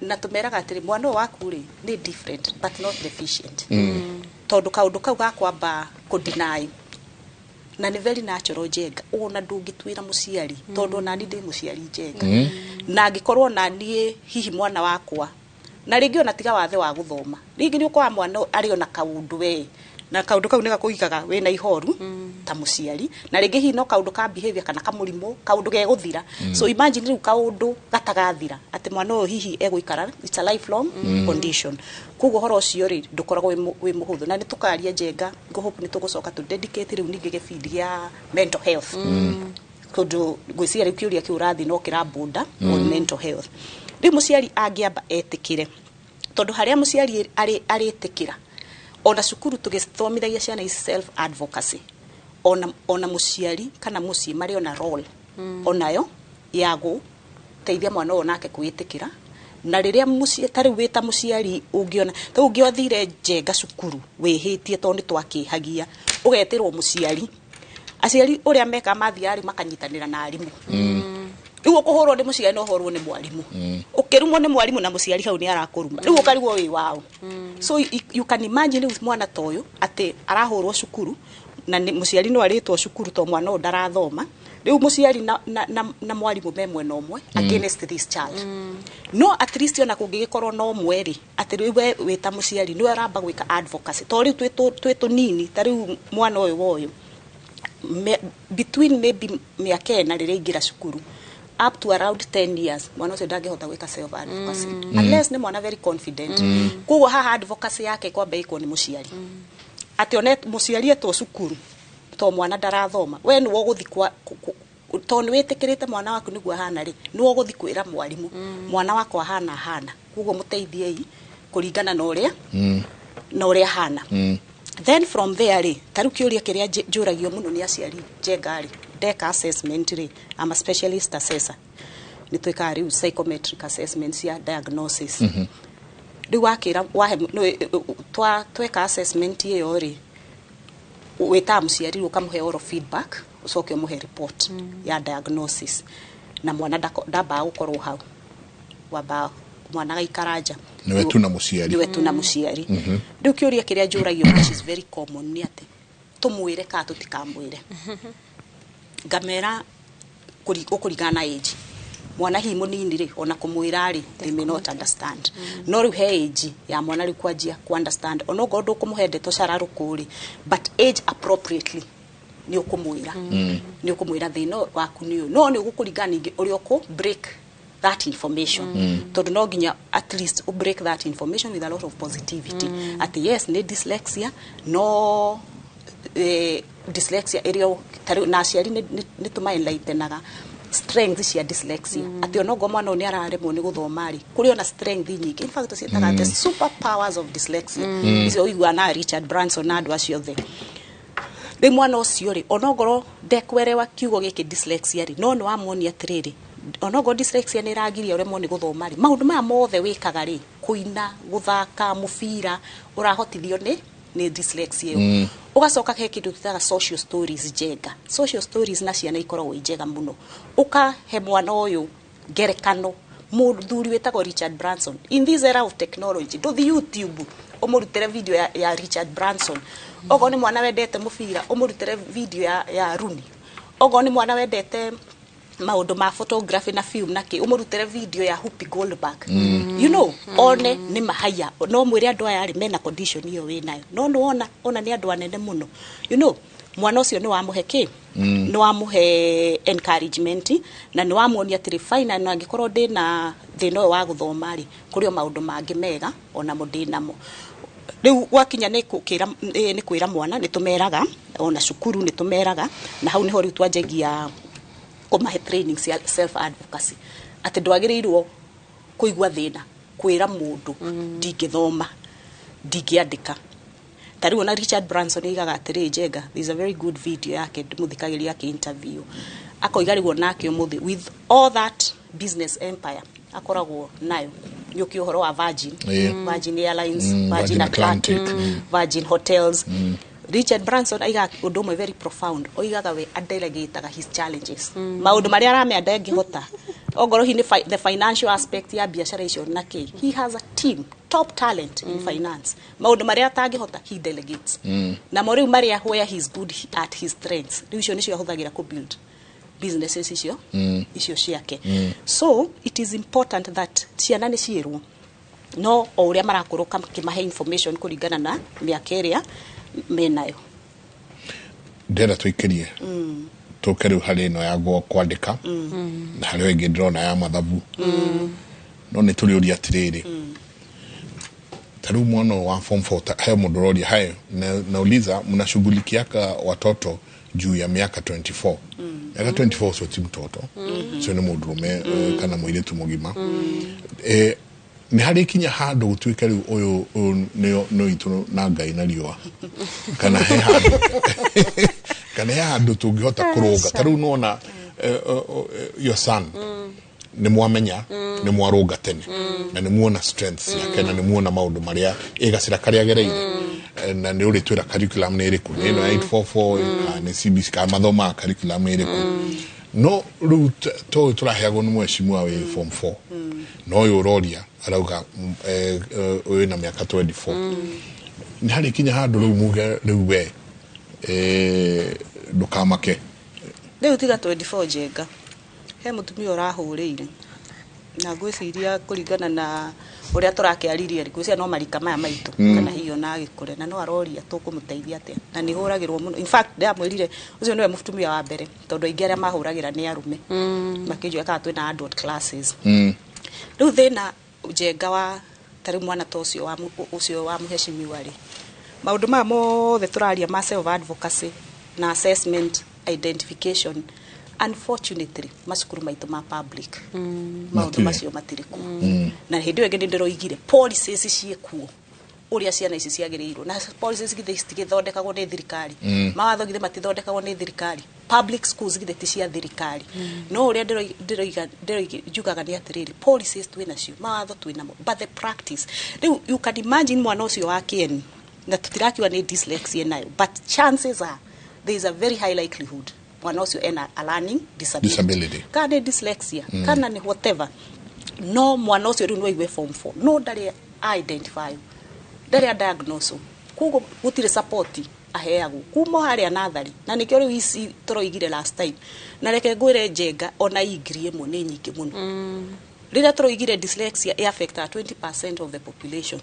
na tumeraga atiri mwana waku ri ni different but not deficient tondu kaundu kau gakwamba ku deny na ni very natural jenga ona ndungitwira muciari tondu na ni ndi muciari jenga na ngikorwo na nie hihi mwana wakwa na ringi ona tiga wathe wa guthoma ringi ni ukwa mwana ari ona kaundu we na kaundu kau nika kuikaga we na ihoru ta muciari na ringi hi no kaundu ka behavior kana kamurimo kaundu ge guthira so imagine riu kaundu gatagathira ati mwana o hihi eguikara it's a lifelong condition kugo horo cio ri ndukoragwo wi muhuthu na ni tukaria jenga ngo hope ni tugucoka tu dedicate riu ninge gefeed ya mental health kudu gwiciria riu kiuria kiurathi no kirabunda on mental health riu muciari angiamba etikire tondu haria muciari ari etikira ona cukuru tugithomithagia ciana self advocacy ona muciari kana muci mari ona role onayo yago teithia mwana onake kwitikira na riria muci tari wita muciari ungiona to ungiothire jenga cukuru wihitie tondu twakihagia ugetirwo muciari aciari uria meka mathiari makanyitanira na arimu riu kuhurwo ni muciari no horwo ni mwarimu ukirumwo ni mwarimu na muciari hau ni arakuruma riu ukarigwo wi wao so you can imagine with mwana toyo ati arahurwo cukuru na muciari no aritwo cukuru to mwana o ndarathoma riu muciari na mwarimu memwe no mwe against this child no at least ona kungigikorwo no mweri ati riu wita muciari no aramba gwika advocacy to riu twetu nini ta riu mwana oyo woyo between maybe miaka na riria ingira cukuru up to around 10 years mwana ucio ndangihota gwika self advocacy unless ni mwana very confident kugo haha advocacy yake kwamba iko ni muciari ati onet muciari etwo cukuru to mwana ndarathoma we ni woguthi to ni witikirite mwana waku niguo hana ri ni woguthi kwira mwarimu mwana wako hana kugo muteithiei kuringana na uria hana then from there ri taru kiuria kiria njuragio muno ni aciari jengari deka assessment ri I'm a specialist assessor ni twika ri psychometric assessments ya diagnosis riu wakira wahe tweka assessment iyo ri weta muciari ukamuhe oral feedback ucoke umuhe report ya diagnosis na mwana ndamba gukorwo hau waba mwana gaikaraja niwe tu na muciari riu kiuria kiria njuragio which is very common ni ati tumwire ka tutikamwire ngamera kuringana age mwana hi munini ri ona kumwira ri they may not understand no ru he age ya mwana ri kwajia ku understand ono godo kumuhende to shararu kuri but age appropriately ni ukumwira thino waku ni no ni gukuringana ingi uri oko break that information to no ginya at least u break that information with a lot of positivity at yes ni dyslexia no dyslexia area na ciari ni tumaenlightenaga strength cia dyslexia ati onogo mwana ni araremwo ni guthoma ri kuri ona strength nyingi in fact cietaga the super powers of dyslexia icio igwa na Richard Branson na andu acio the ri mwana ucio ri onogoro ndekwerewa kiugo giki dyslexia ri no amuonia atiriri onogo dyslexia ni ragiria uremwo ni guthoma ri maundu maya mothe wikaga ri kuina guthaka mubira urahotithio ni dyslexia ugacoka he kindu tutaga social stories jega social stories na ciana ikoragwo ijega muno ukahe mwana uyu ngerekano muthuri wetagwo Richard Branson in this era of technology do the YouTube umurutire video ya Richard Branson ogo ni mwana wendete mubira umurutire video ya Rooney ogo ni mwana wendete maundu ma photography na film naki umurutire video ya Whoopi Goldberg you know one ni mahaya no mwire andu aya ari mena condition iyo we nayo no ona ni andu anene muno you know mwana ucio ni wamuhe ki ni wamuhe encouragement na ni wamuonia atiri fine na angikorwo ndi na thino wa guthoma ri kuri o maundu mangi mega ona mudinamo riu wakinya ni kwira mwana ni tumeraga ona cukuru ni tumeraga na hau niho riu twanjagia kumahe training self advocacy ati ndwagirirwo kuigwa thina kwira mundu ndingithoma ndingiandika tari ona Richard Branson igaga atiri jega there is a very good video yake ndumuthikagiria yake interview akoigarigwo nake umuthi with all that business empire akoragwo nayo yuki uhoro wa Virgin Airlines Virgin Atlantic Virgin Hotels Richard Branson aiga undu mwe very profound oigaga we adelegateaga his challenges maundu maria arame adengihota ogoro hi ni the financial aspect ya biashara icio nake he has a team top talent in finance maundu maria atangihota he delegates na moriu maria where he is good at his strengths icio nicio ahuthagira ku build businesses icio ciake so it is important that ciana ni ciirwo no o uria marakuruka kimahe information kuringana na miaka iria menayo ndera twikirie tukere hari no ya kwandika na hari wengi ndrona ya mathabu no ni turiuria atiriri taru mwana wa form 4 hayo modorori hayo nauliza mnashughulikiaka watoto juu ya miaka 24 miaka 24 sio ti mtoto sio ni mudume kana mwiretu mugima ni hari kinya handu gutwika riu uyu no itu na ngai na riwa kana he handu tungihota kuruga taru nona your son ni mwamenya ni mwaruga tene na ni muona strengths yake na ni muona maundu maria igacira karia gereire na ni uri twira curriculum ni iriku ni no 844 ni CBC ka mathoma curriculum ni iriku no ru to turaheagwo ni mweshimwa we form 4 no yo roria arauga we na miaka 24 ni hari kinya handu ru muge ru we ndukamake riu tiga 24 Njenga he mutumia urahuriire na gwiciria kuringana na uria turakiaririe gwiciria no marika maya maitu kana hiyo na agikure na no aroria tukumuteithia atia na ni huragirwo muno. In fact ndamwirire ucio niwe mutumia wa mbere tondu aingi aria mahuragira ni arume makijua kana twina adult classes. Riu thina Njenga wa tari mwana to ucio wa muheshimiwa ri maundu ma mothe turaria ma self advocacy na assessment identification, unfortunately macukuru maitu ma public maundu macio matiriku na hindi yo ngende ndiroigire policies ciekuo uria ciana ici ciagirirwo na policies githondekagwo ni thirikari mawatho githe matithondekagwo ni thirikari public schools githe ti cia thirikari no uria ndiroigaga ni atiriri policies twina cio mawatho twina mo but the practice you can imagine mwana ucio wa kieni na tutirakiwa ni dyslexia nayo but chances are there is a very high likelihood mwana ucio ena a learning disability kana dyslexia kana ni whatever no mwana ucio riu no igwe form 4 no ndari identify ndari diagnose kugo gutire support aheagwo kuma haria nathari na nikio riu ici turoigire last time na reke ngwire Njenga ona ingiri emo ni nyingi muno rira turoigire dyslexia affect 20% of the population.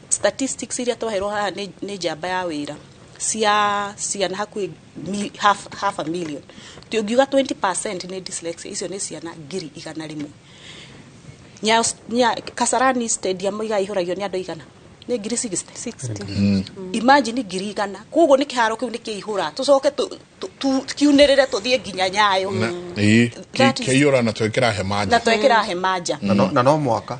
Statistics iria twaherwo haha ni njamba ya wira ciana hakuhi half a million tungiuga 20% ni dyslexia icio ni ciana 100,000 nya Kasarani stadium iga ihuragio ni andu igana ni 60. Imagine 100,000 kugo ni kiharo kiu ni kiihura tucoke kiunirire tuthie nginya Nyayo kiyura na twekera hemaja na no mwaka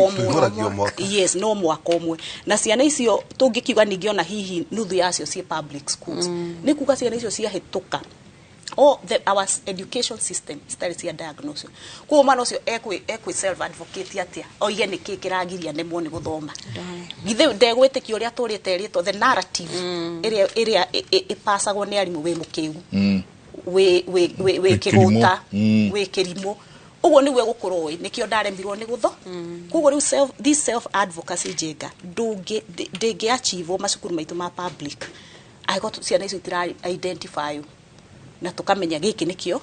omwe yes no mwaka omwe na ciana icio tungikiuga ningiona hihi nuthu yacio ci public schools ni kuga ciana icio cia hituka our education system starts here diagnosis kwa mwana ucio ekwi self advocate atia oige ni kikiragiria nemo ni guthoma githe ndegwitikia uria turite rito the narrative area ipasagwo ni arimu we mukiu we kiguta we kirimo ugo niwe gukorwo nikio ndaremirwo ni gutho kugo riu this self advocacy Njenga ndingi achieve macukuru maitu ma public I got ciana icio tira identify na tukamenya giki nikio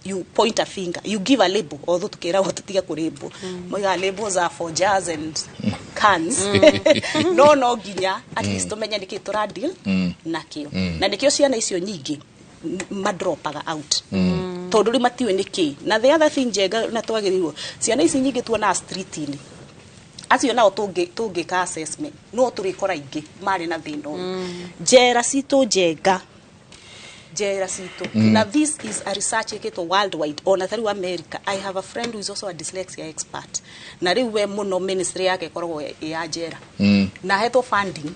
you point a finger you give a label although tukira tutitiga ku label moiga labels are for jars and cans no ginya at least tumenya niki tura deal nakio na nikio ciana icio nyingi madropaga out tondu ri matiwe niki na the other thing Njenga na twagirirwo ciana ici nyingi tuona street-ini acio nao tungi ka assessment no turikora ingi mari na thino jera situ Njenga now this is a research eketo worldwide on through America. I have a friend who is also a dyslexia expert na riwe muno ministry yake korwo ya jera na heto funding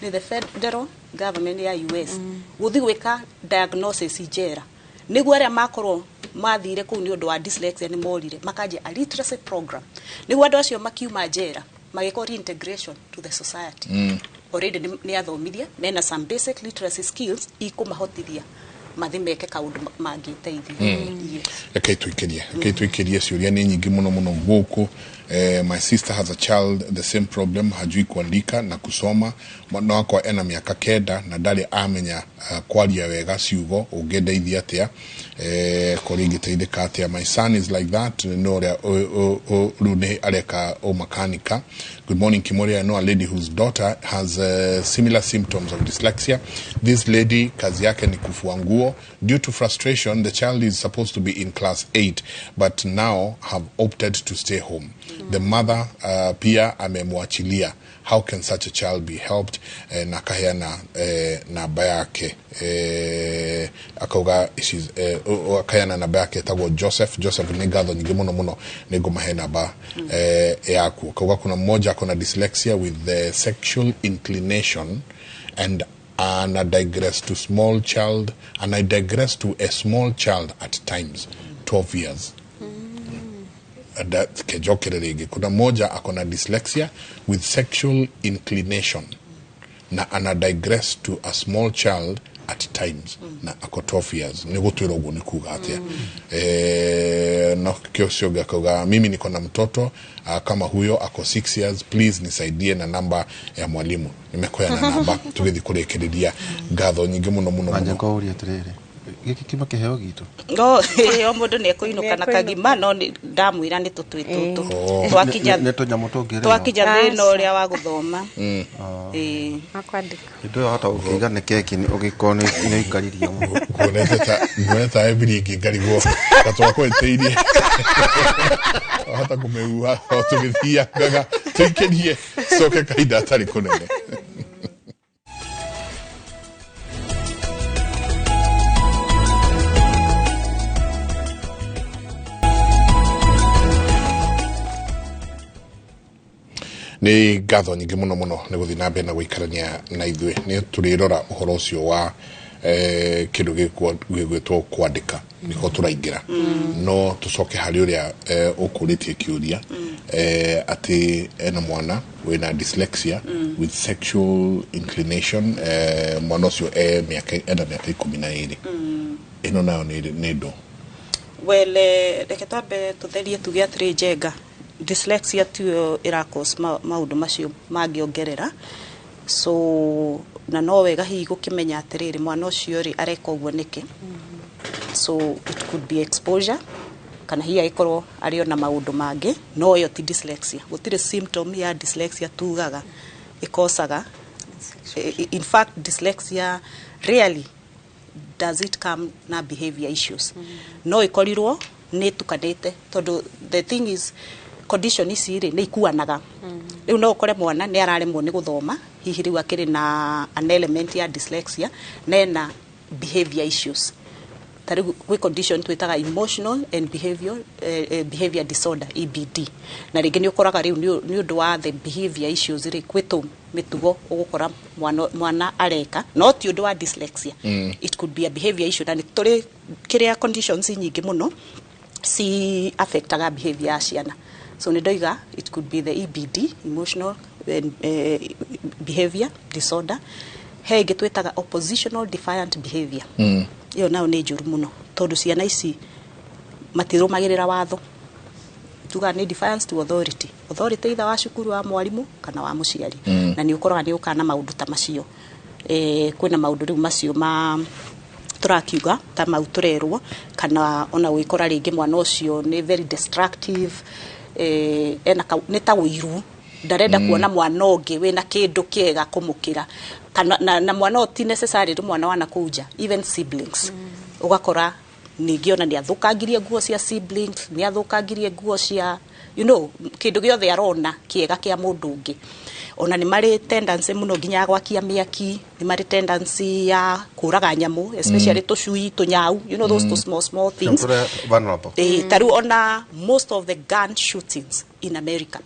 ni the federal government ya US guthi gwika diagnosis jera niguo aria makorwo mathire ku ni undu wa dyslexia ni morire makaje a literacy program niguo andu acio makiuma jera magiko reintegration to the society already ni athomithia mena some basic literacy skills ikumahotithia mathimeke kaundu mangiteithia reke tuikirie ciuria ni nyingi muno guku my sister has a child the same problem hajui kuandika na kusoma mwana wako ena miaka 9 na ndari amenya kwaria wega ciugo ungedeithia atia kuringiteithika atia my son is like that no rune areka o makanika. Good morning Kimoria. I know a lady whose daughter has similar symptoms of dyslexia. This lady kazi yake ni kufua nguo. Due to frustration the child is supposed to be in class 8 but now have opted to stay home. The mother pia amemwachilia. How can such a child be helped? Na kaheana namba yake akauga she's kaheana namba yake tagwo Joseph ni gatho nyingi muno nego mahe namba yaku akauga kuna mmoja akona dyslexia with the sexual inclination and I digress to a small child at times 12 years. That kejokererege kuna moja akona dyslexia with sexual inclination na ana digress to a small child at times na ako 12 years ni gutwira uguo ni kuga atia no kio gakaga mimi niko na mtoto kama huyo ako 6 years, please nisaidie na namba ya mwalimu. Nimekoya na namba tugithi kurekereria ngatho nyingi muno anje ngauria tiriri giki kima kiheo gitu no yo mundu ne kuinuka na kagima no ndamwira ni tutwi tutu twakija neto nyamo tongere twakija thina uria wa guthoma akwandika ndio hata ukiga ne keki ni ugikone ni ikariria mu kuneta every ngarigwo katwa kweteirie hata kumeua tugithia gaga tikenie soke kaida tari kunene ni gatho nyingi muno ni guthi na mbere na guikarania na ithwe ni turirora uhoro ucio wa kindu gigwitwo kwandika niko turaingira no tucoke hari uria ukuritie kiuria ati ena mwana wina dyslexia with sexual inclination mwana ucio miaka 12 ino nayo ni ndo wele reke twambe tutherie tuge atiri Njenga dyslexia tu irakos maundu macio mangiongerera so na no wega hihi gukimenya atiriri mwana ucio ri areka uguo niki so it could be exposure kana hihi ikorwo ario na maundu mangi no yo ti dyslexia gutire symptom ya dyslexia tugaga ikosaga in fact dyslexia rarely does it come na behavior issues no ikorirwo ni tukanite tondu the thing is condition ici ri ni ikuanaga riu no ukore mwana ni araremwo ni guthoma hihi riu akiri na an element ya dyslexia na behavior issues tari we condition twitaga emotional and behavior disorder EBD na ringi ni ukoraga riu ni undu wa the behavior issues ri kwitu mitugo ugukora mwana areka not undu wa dyslexia it could be a behavior issue and turi kiria conditions nyingi muno si affectaga behavior ya ciana so ni doiga it could be the EBD emotional and behavior disorder hege twetaga oppositional defiant behavior iyo nao ni njuru muno tondu ciana ici matirumagirira watho tuga ni defiance to authority either wa cukuru wa mwalimu kana wa muciari na ni ukoraga ni ukana maundu ta macio kwina maundu riu macio ma turakiuga ta mauturerwo kana ona wikora ringi mwana ucio ni very destructive ena ni ta wiru ndarenda kuona mwana ungi wina kindu kiega kumukira kana na mwana oti necessary mwana wana kuja even siblings ugakora ningiona ni athukangirie nguo cia siblings ni athukangirie nguo cia kindu giothe arona kiega kia mundu ungi ona ni mari tendency muno ginya gwakia miaki ni mari tendency ya kuraga nyamu especially tucui tunyau those small things taru ona most of the gun shootings in America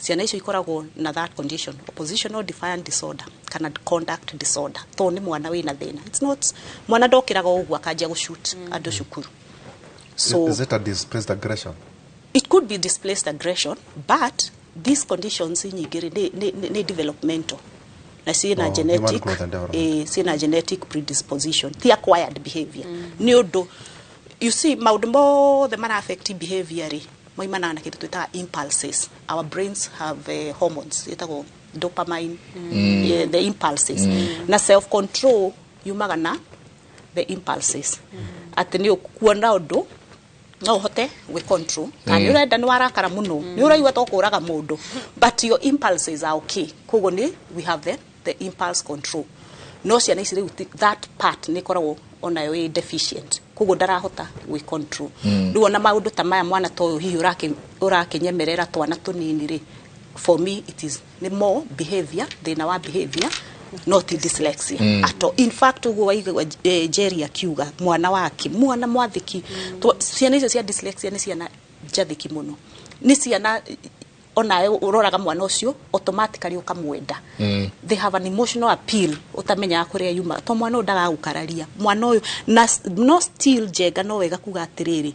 ciana icio ikoragwo na that condition oppositional defiant disorder kana conduct disorder to ni mwana wina thina it's not mwana ndokiraga ugu akajia gushoot andu cukuru so is it a displaced aggression? It could be displaced aggression but these conditions nyingiri ni developmental na sina genetic predisposition the acquired behavior ni undu you see maundu mothe mara affect behavior moimana na kitu twita impulses our brains have hormones itago dopamine the impulses na self control yumaga na the impulses ati ni kuona undu no hote we control kana urenda ni warakara muno ni uraigwa to kuraga mundu but your impulses are okay kogo ni we have the impulse control no ciana ici that part ni koragwo ona yo deficient kogo ndarahota we control ndu ona maundu ta maya mwana to hihi urakinyemerera twana tunini ri for me it is the more behavior thina wa behavior not dyslexia ato in fact ugo waiga Jerry akiuga mwana wake mwana mwathiki ciana icio cia dyslexia ni ciana jathiki muno ni ciana ona uroraga mwana ucio automatically ukamwenda they have an emotional appeal utamenya kuria yuma to mwana ndaga gukararia mwana uyu no still Njenga no wega kuga atiriri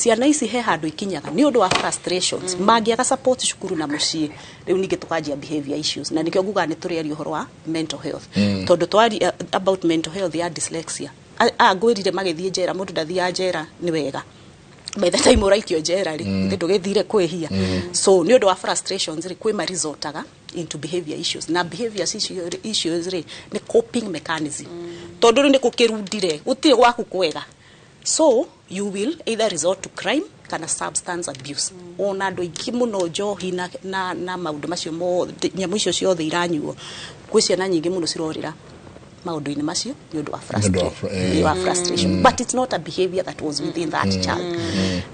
ciana ici he handu ikinyaga ni undu wa frustrations mangiaga support cukuru na mucii riu ningi tukanjia behavior issues na nikio nguga ni turiari uhoro wa mental health tondu twari about mental health ya dyslexia ngwirire magithie njera mundu ndathia njera ni wega by the time uraikio njera ri ndugithire kwihia so ni undu wa frustrations ri kwima resultaga into behavior issues na behavior issues ri ni coping mechanism tondu ni kukirundire gutire gwaku kwega so you will either resort to crime kana substance abuse ona ndo ikimuno njohi na maundu macio mo nyamu icio ciothe iranyuo kwisia na nyingi muno cirorira maundu-ini macio ni undu wa frustration but it's not a behavior that was within that child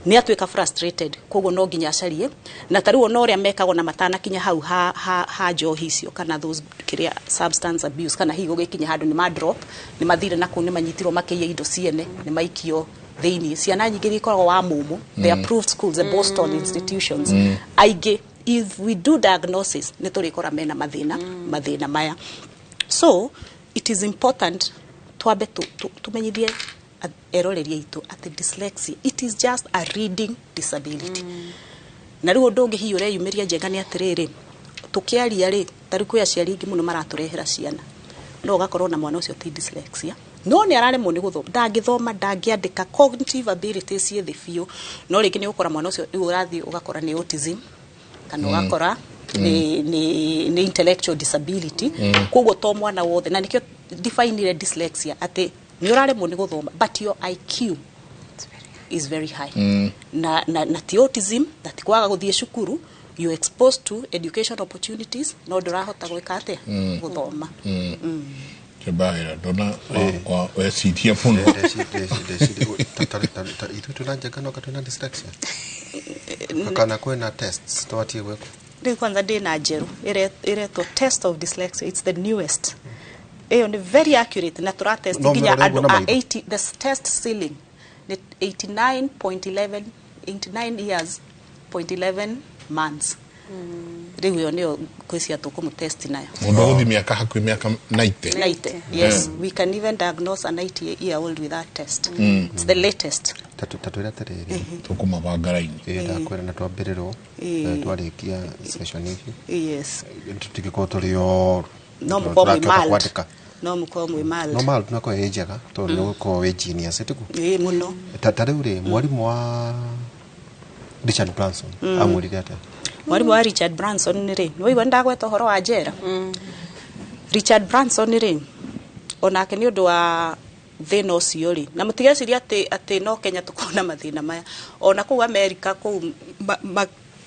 ni atuika frustrated kogo no ginya acarie na tariu no ria mekagwo na matana kinya hau ha njohi icio kana those kiria substance abuse kana higo gikinya handu ni ma drop ni mathire na ku ni manyitirwo makiye indo ciene ni maikio thini ciana nyingi rikoragwo wa mumu the approved schools the Boston institutions aige if we do diagnosis ni turikora mena mathina maya so it is important twabe tumenyithie eroreria itu at dyslexia it is just a reading disability na riu ndungi hiyo reyumiria njega ni atiriri tukiaria ri tari kwi aciari ingi muno maraturehera ciana no gakorwo na mwana ucio ti dyslexia no ni araremwo ni guthoma ndangithoma ndangiandika cognitive abilities cie thi biu no ringi ni ukora mwana ucio riu urathi ugakora ni autism kana ugakora ni intellectual disability kogo to mwana wothe na nikio define dyslexia ati ni uraremwo ni guthoma but your IQ is very high na ti autism that kwaga guthie cukuru you exposed to education opportunities no ndurahota gwika atia guthoma Kebaya dona wa sitia funo itu tunanja no katuna dyslexia kana kwena tests twatie gweko ndi kwanza ndi na jeru ire to test of dyslexia it's the newest eyo ni very accurate na tura test ginya ado 80 the test ceiling ni 89 years 0.11 months riu ni kwisia tukumu test nayo mundu guthi miaka hakwi miaka 90 yes we can even diagnose a 90-year-old with that test it's the latest tatwira tariri tukuma bangaraini ndakwira na twambiriro twarikia session ici yes tutikiko turio no muko mwe mal no mal tunako ejega to no ko we genius etiku muno tatariure mwalimu wa Richard Branson amurire ate mwalimu wa Richard Branson ni ri no igo ndagweta horo wa njera Richard Branson ni ri onake ni undu wa thina ucio ri na mutigeciria ati no Kenya tukona mathina maya ona ku America ku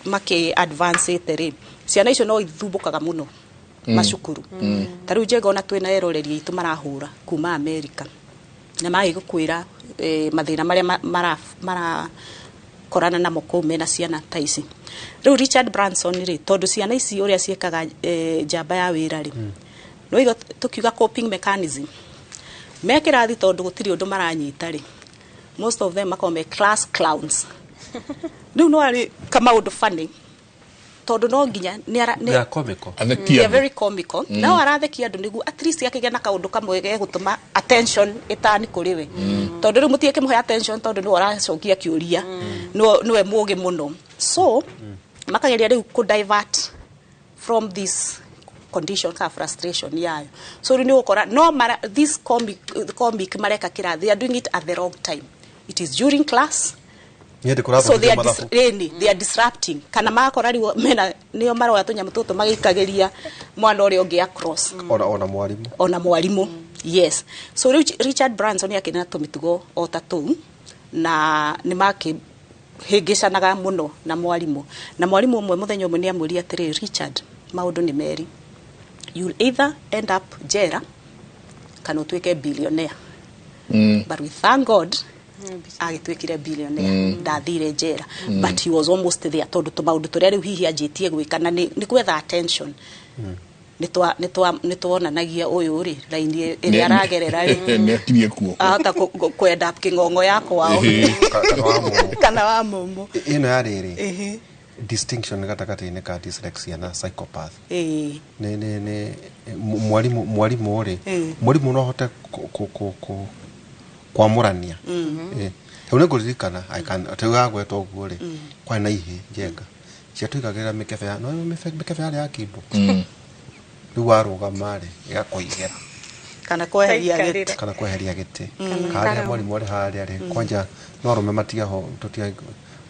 make advance ri ciana icio no ithumbukaga muno macukuru tariu njega ona twina eroreria itu marahura kuma America na magi gukwira mathina maria mara korana na moko mena ciana ta ici riu Richard Branson ri tondu ciana ici uria ciekaga jamba ya wira ri no igo tukiuga coping mechanism mekirathi tondu gutiri undu maranyita ri most of them makome class clowns riu no ari kama undu funny tondu no nginya ni comical they are very comical now arathekia andu nigu at least yakigena na kaundu kamwe ge gutuma attention itani kuriwe tondu ri mutie kimuhe attention tondu ni aracokia kiuria no we mugi muno so makageria ri ku divert from this condition ka frustration yayo so ni ukora no this comic mareka kirathi they are doing it at the wrong time it is during class so they are disrupting kana makorari mena niyo maro atunya mutoto magikageria mwana uri ongi across ona mwalimu yes so Richard Branson yakina tumitugo otatu na ni make higicanaga muno na mwalimu umwe muthenya umwe ni amuri atiri Richard maundu ni meri you'll either end up jera kana utwike billionaire but we thank God agitwikire billionaire ndathire jera but he was almost there tondu tumaundu turia riu hihi anjitie gwikana ni kwetha attention nitwonanagia uyu ri raini iri aragerera ri nekirie kuo ata kwenda kingongo yako wao kana wa mumu ino yariri distinction gatakati-ini ka dyslexia na psychopath ne mwalimu uri mwalimu no hote kwamurania Huna kuririkana atiga gwetwo guo ri kwa na ihi Njenga cia tuigagira mikefe ya no mikefe ya kindu riu warugama ri igakuigera kana kweheria giti kana mwalimu ri haria ri kwanja no rume matia ho tutia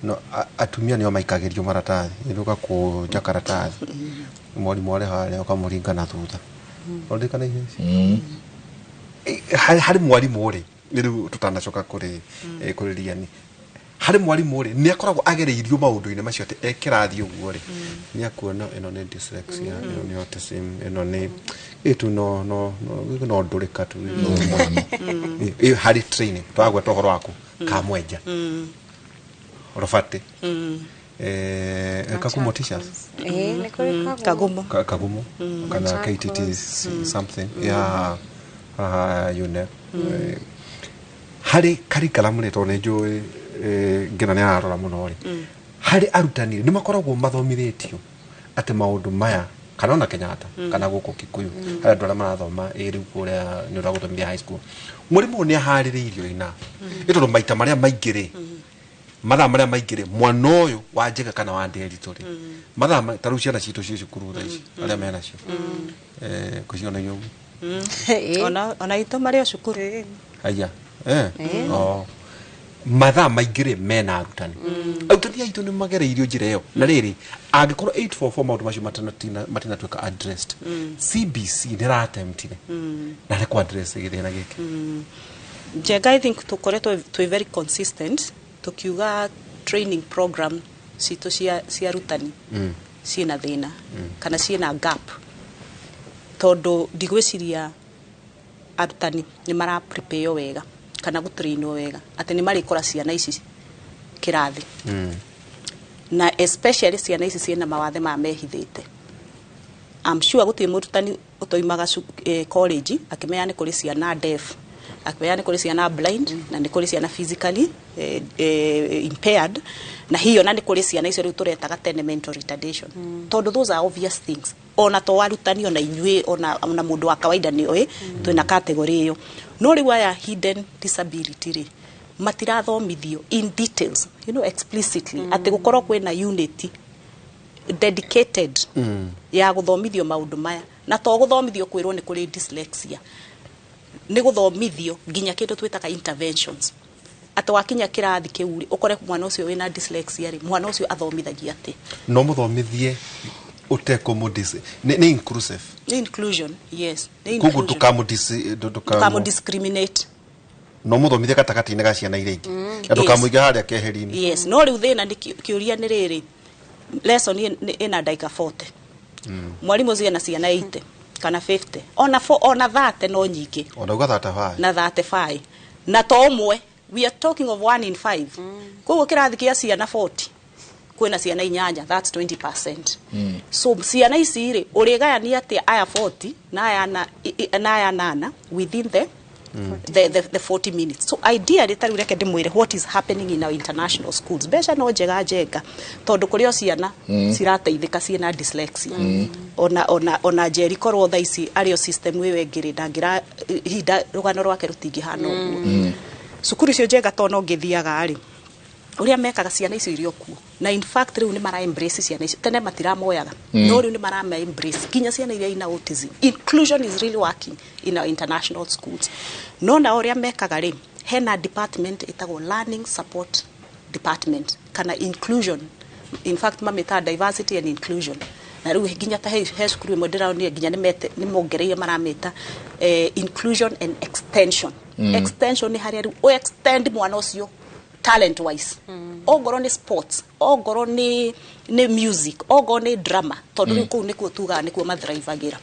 no atumia nio maikagirio maratathi iruga kuja karatathi mwalimu ri haria ukamuringa na thutha ndikana ihi hari mwalimu ri riu tutanacoka kuri riani hari mwalimu ri ni akoragwo agereirio maundu-ini macio te ekirathi uguo ri ni akuona ino ni dyslexia ino ni autism ino ni itu no ndurika tu hari training twagwe tohoro wako kamwenja orofate kagumo teachers ni kuri kagumo kana KTT something yeah you know hari curriculum ni to ne njui ngina ni arora muno ri hari arutani ni makoragwo mathomithetio ati maundu maya kana na Kenyatta kana guko Kikuyu hari andu aria marathoma riu kuria ni uraguthomithia high school murimu ni ahaririirio ina itondo maita maria maingire mathaa maria maingire mwana uyu wa Njenga kana wa Nderitori mathaa taru ciana citu cio cukuru tha ici aria mena cio kuciona yo ona ito maria cukuru aya mathaa maingire mena arutani arutani aitu ni magereirio njira iyo na riri angikorwo 844 maundu macio matina tuika addressed CBC ni ratemptire na ni ku address githina giki Njenga I think tukoretwo twi very consistent tukiuga training program cito cia rutani ciina thina kana ciina gap tondu ndigwiciria arutani ni mara prepare wega kana gutrainwo wega ati ni marikora ciana ici kirathi na especially ciana ici ciena mawathe ma mehithite I'm sure guti murutani utoimaga college akimenya ni kuri ciana deaf akimenya ni kuri ciana blind na ni kuri ciana physically impaired na hiyo na ni kuri ciana icio riu turetaga tene mental retardation tondu those are obvious things ona to warutani ona inyue ona mundu wa kawaida ni oi twina category iyo no riu aya hidden disability ri matirathomithio in details explicitly ati gukorwo kwina unity dedicated ya guthomithio maundu maya na to guthomithio kwirwo ni kuri dyslexia ni guthomithio nginya kindu twitaka interventions ati wakinya kirathi kiuri ukore mwana ucio wina dyslexia ri mwana ucio athomithagia ati no muthomithie utekomodis ni inclusive ni inclusion yes ni inclusion kugu discriminate no muthomithie katakati-ini ga ciana iria ingi ndukamuiga haria keheri-ini yes no riu thina ni kiuria ni riri lesson ina daika 40 mwalimu cia na ciana 80 kana 50 ona 30 no nyingi ona uga 35 na 35 na to umwe we are talking of 1 in 5 kugu kirathi kia ciana 40 kwina ciana inyanya that's 20% so ciana ici ri urigaya ni ati aya 40 na aya nana within the 40 minutes so ideally tari ureke ndimwire what is happening in our international schools besha no Njenga tondu kurio ciana cirateithika ciena dyslexia ona Njeri korwo tha ici ario system wewe ngiri ndangira hinda rugano rwake rutingihana uguo cukuru cio Njenga tono ngithiaga ari uria mekaga ciana icio irio kuo na in fact riu ni mara embrace ciana icio tene matiramoyaga no riu ni mara embrace kinya ciana iria ina autism inclusion is really working in our international schools no na uria mekaga ri hena department itago learning support department kana inclusion in fact mameta diversity and inclusion na riu ginya ta he cukuru modera ni ginya ni mongereire marameta inclusion and extension extension ni haria riu o extend mwana ucio talent wise ogoro ni sports ogoro ni music ogoro ni drama tondu ku ni ku tuga ni ku mathrivagira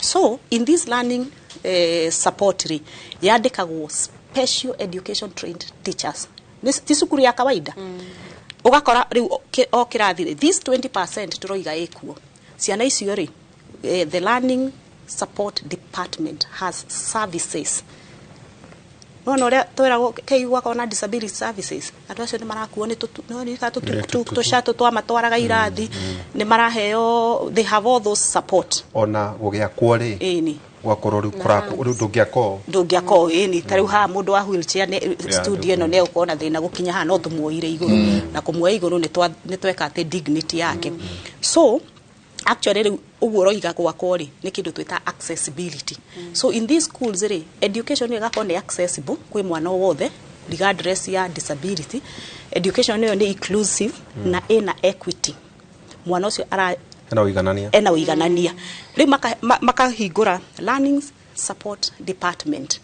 so in this learning support ri yandikagwo special education trained teachers ni cukuru ya kawaida ugakora riu o kirathi this 20% turoiga ekuo ciana icio ri the learning support department has services no ria twera keigwa kona disability services andu acio ni marakuo ni to shato twa matwaraga irathi ni maraheo they have all those support ona gugia kwori wakoro ndungiako ini tariu ha mundu wa wheelchair ne studio no ne ukona thina gukinya ha no tumuoire iguru na kumuoya iguru ni tweka ate dignity yake so actually uguo roiga gwakwa ri ni kindu twita accessibility so in these schools education ni gakone accessible kwi mwana wothe regardless ya disability education ni inclusive na ina equity mwana ucio ena uiganania ri makahingura learning support department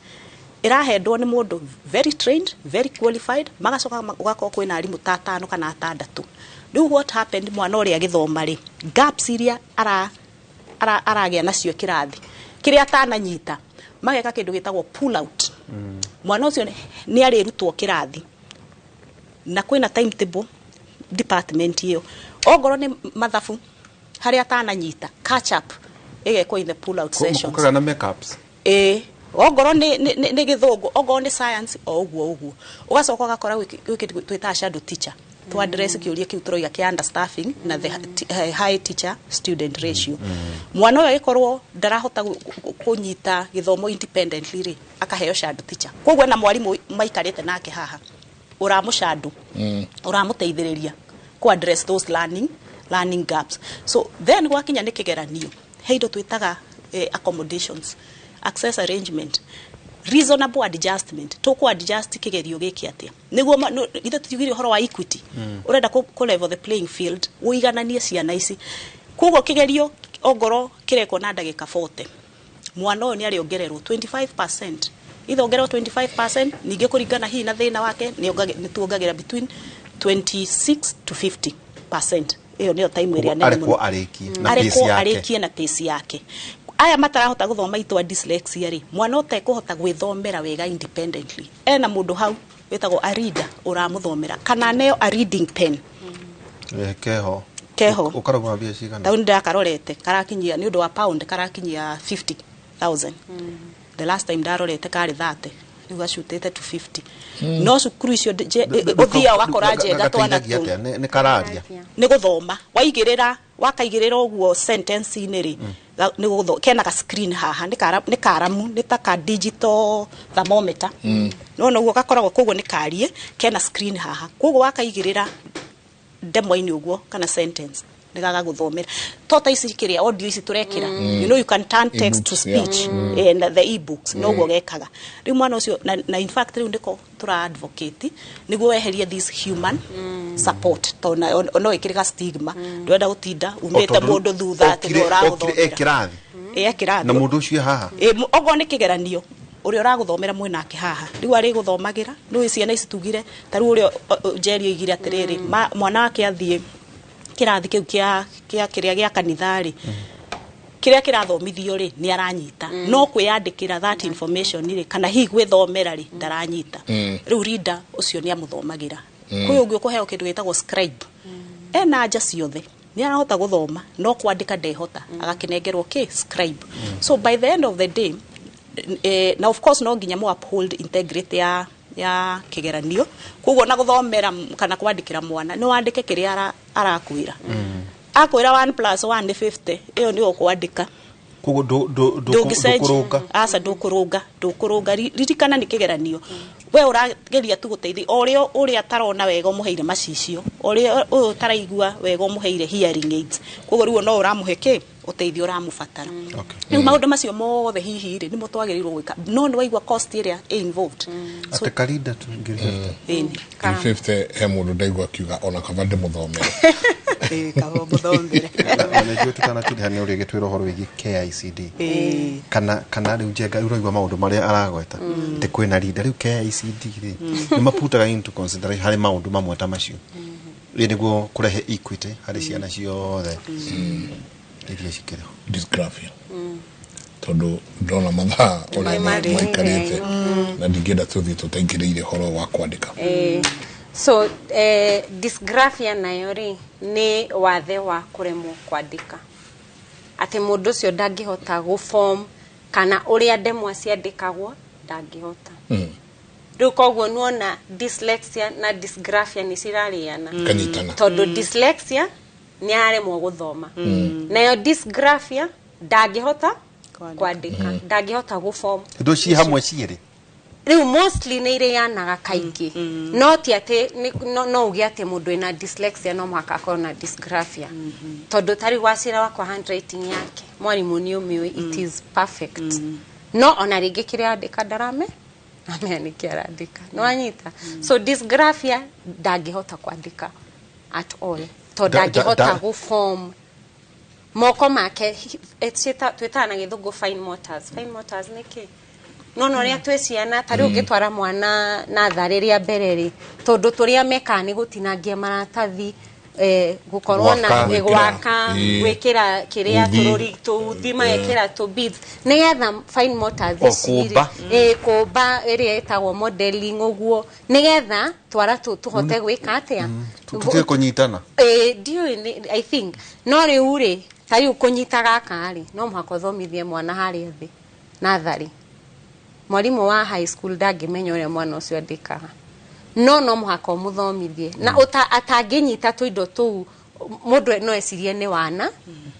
irahendwo ni mundu very trained very qualified magacoka ugako kwina arimu 5 kana 6 riu what happened mwana uri agithoma ri gaps iria aragia nacio kirathi kiria atananyita mageka kindu gitagwo pull out mwana ucio ni arirutwo kirathi na kwina timetable department iyo ogoro ni mathabu haria atananyita catch up igekwo in the pull out sessions kukaga na makeups ogoro ni githungu ogoro ni science oguo ugacoka gakora twita shadow teacher to address kiuria kiu turoiga ki understaffing na the high teacher student ratio mwana uyu ikorwo ndarahota kunyita githomo independently ri akaheo shadow teacher kogwe na mwalimu maikarite nake haha uramushandu uramuteithiriria ku address those learning gaps so then gwakinya ni kigeranio heindo twitaga accommodations access arrangement reasonable adjustment to ku adjust kigerio giki atia niguo ithe tugire horo wa equity urenda ku level the playing field uigananie ciana ici kugo kigerio ogoro kireko na ndagika 40 mwana uyu ni ariongererwo 25% ithe ongererwo 25% ninge kuringana hi na thina wake ni tuongagira between 26 to 50% iyo niyo time area nene arikie na pace yake aya matarahota guthoma itwa dyslexia ri mwana utekuhota gwithomera wega independently ena mundu hau wetagwo a reader uramuthomera kana neo a reading pen keho ukarogwa bia cigana tauni ndakarorete karakinyia ni undu wa pound karakinyia 50,000 the last time ndarorete kari 30 ugashutete to 50 no cukuru icio uthia wakora njega twana tu ni kararia ni guthoma waigirira wakaigirira uguo sentence ineri ni gutho kena ka screen haha ni karamu ni ta ka digital thermometer no uguo gakoragwo koguo ni karie kena screen haha koguo wakaigirira demo ini uguo kana sentence nigaga guthomera tota ici kiria audio ici turekira you know you can turn text to speech and the ebooks no go gekaga ri mwana ucio na in fact ri ndiko tura advocate niguo weheria this human support to no ikiriga stigma ndwenda gutinda umete mundu thutha ati uraguthomera ekirathi na mundu ucio haha ogo ni kigeranio uri uraguthomera mwena ake haha riu ari guthomagira no ciana ici tugire taru uri jerio igire atiriri mwana wake athie kirathi kiu kia kiria gia kanithari kiria kirathomithio ri ni aranyita no kwiyandikira that information ri kana hi gwithomera ri ndaranyita riu reader ucio ni amuthomagira kuyo ugio kuheo kindu gitagwo scribe ena aja ciothe ni arahota guthoma no kwandika ndehota agakinengerwo scribe so by the end of the day now of course no nginya mu uphold integrity ya kigeranio kugo na guthomera kana kwandikira mwana no wandike kiria arakwira akwira 1+1 ni 50 iyo ni ukwandika kugo ndukuruga asa ndukuruga ririkana ni kigeranio we urageria tu guteithia uria tarona wega muheire macicio uria taraigua wega muheire hearing aids kugo riu no uramuheke uteithio uramubatara ni maundu macio mothe hihi ri ni mutwagirirwo gwika no ni waigua cost area involved so atakarida tungirite ini 50 he mundu ndaigua kiuga ona kavande muthomere kavo muthomere na ndio tukana kidhani uri gitwiro horo wigi KICD kana riu jenga uraigua maundu maria aragweta te kwina leader riu KICD ri ni maputaga into consideration hari maundu mamwe ta macio niguo kurehe equity hari ciana ciothe iria cikire dysgraphia tondu ndona mathaa uri maikarite na ndingenda tuthi tutaingiriire horo wa kwandika so dysgraphia nayo ri ni wathe wa kuremwo kwandika ati mundu cio ndangihota go form kana uria ndemwa ciandikagwo ndangihota riu koguo nuona dyslexia na dysgraphia ni cirariana tondu dyslexia ni aremwo guthoma nayo dysgraphia ndangihota kwandika ndangihota guform ndo ci hamwe ciiri riu mostly ni ire yanaga kaingi no ti ate no ugi ate mundu ina dyslexia no mwaka kona dysgraphia tondu tari wasira wakwa handwriting yake mwalimu ni umiwe it is perfect no ona ringi kiria andika ndarame ameni kiara andika no anyita so dysgraphia ndangihota kwandika at all tondu ndangihota guform moko make twetana githungu fine motors niki no ria tweciana tari ungitwara mwana na thariria mbereri tondu turia meka ni gutinangia maratathi gukorwo na gwaka gwikira kiria tururi tuthima ekira to beads nigetha fine motors ciri kumba iria etagwo modeling uguo nigetha twara tuhote gwika atia tutige kunyitana I think no riu ri tari ukunyita gaka ri no muhako thomithie mwana hari thi na thari mwalimu wa high school ndangimenya uria mwana ucio andikaga no muhako muthomithie na atanginyita tuindo tu mundu no ecirie ni wana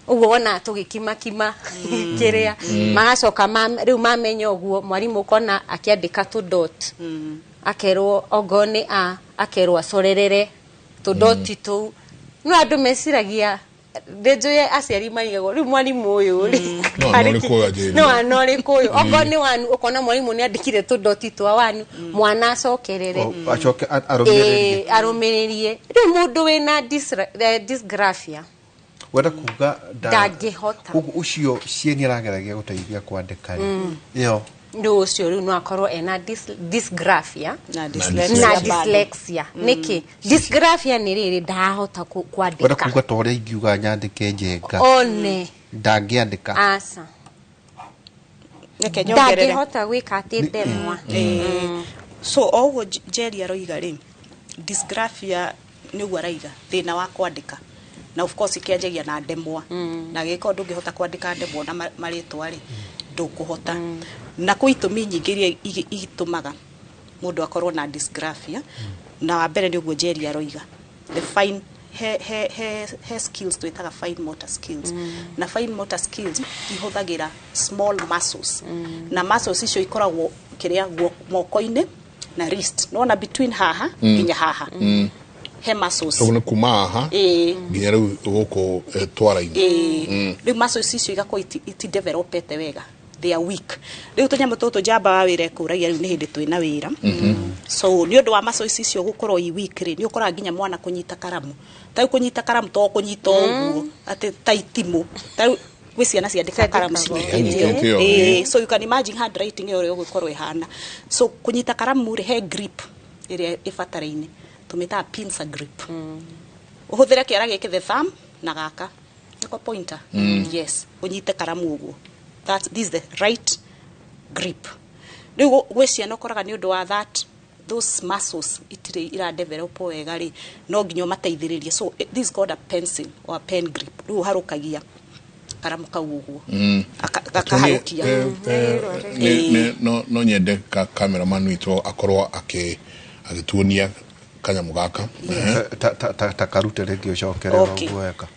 uguo wona tugikima kiria magacoka riu mamenya uguo mwalimu kona akiandika tu dot akerwo ogoni akerwo acorerere tu dot tu no andu mesiragia ndejoye aciari marigago riu mwalimu uyu ri no anori koyo ogoni wanu ukona mwalimu ni andikire tu dot twa wanu mwana acokerere acoke arumiririe riu mundu wina dysgraphia wenda kuga ndangihota ucio cieni arageragia guteithia kwandika iyo ndu ucio riu no akorwo ena dysgraphia na dyslexia niki dysgraphia ni riri ndahota kwandika wenda kuga toria ingiuga nyandike njenga one ndangiandika asa ndangihota gwika ati ndemwa so oguo Jerry aroiga ri dysgraphia ni uaraiga thina wa kwandika na of course ikianjagia na ndemwa na giko ndungihota kwandika ndemwa na maritwa ri ndukuhota na kuitumi nyingi iria igitumaga mundu akorwo na dysgraphia na wa mbere ni uguo Jerry aroiga the fine he skills twitaga fine motor skills na fine motor skills ihuthagira small muscles na muscles icio ikoragwo kiria moko-ini na wrist no na between haha nginya haha he muscles so kuma haha nginya riu guko twara-ini riu muscles icio igako iti developete wega they are weak riu tunyamu tutu jamba wa wire kuragia riu ni hindi twina wira so ni undu wa muscles icio gukorwo i weak ri ni ukora nginya mwana kunyita karamu tai kunyita karamu to kunyita uguo ati taitimu tai gwiciana ciandika karamu cinyitithio so you can imagine handwriting iyo gukorwo ihana so kunyita karamu ri he grip iria ifataraine tumita pincer grip uhuthira kiara giki the thumb na gaka niko pointer yes unyite karamu uguo this is the right grip riu gwiciana ukoraga ni undu wa that those muscles itire ira develop wega ri no nginyo mateithiririe so this is called a pencil or a pen grip riu harukagia karamu kau uguo akaharukia no nyende cameraman witwo akorwo agituonia kanyamu gaka ta karute regi ucokere uguo weka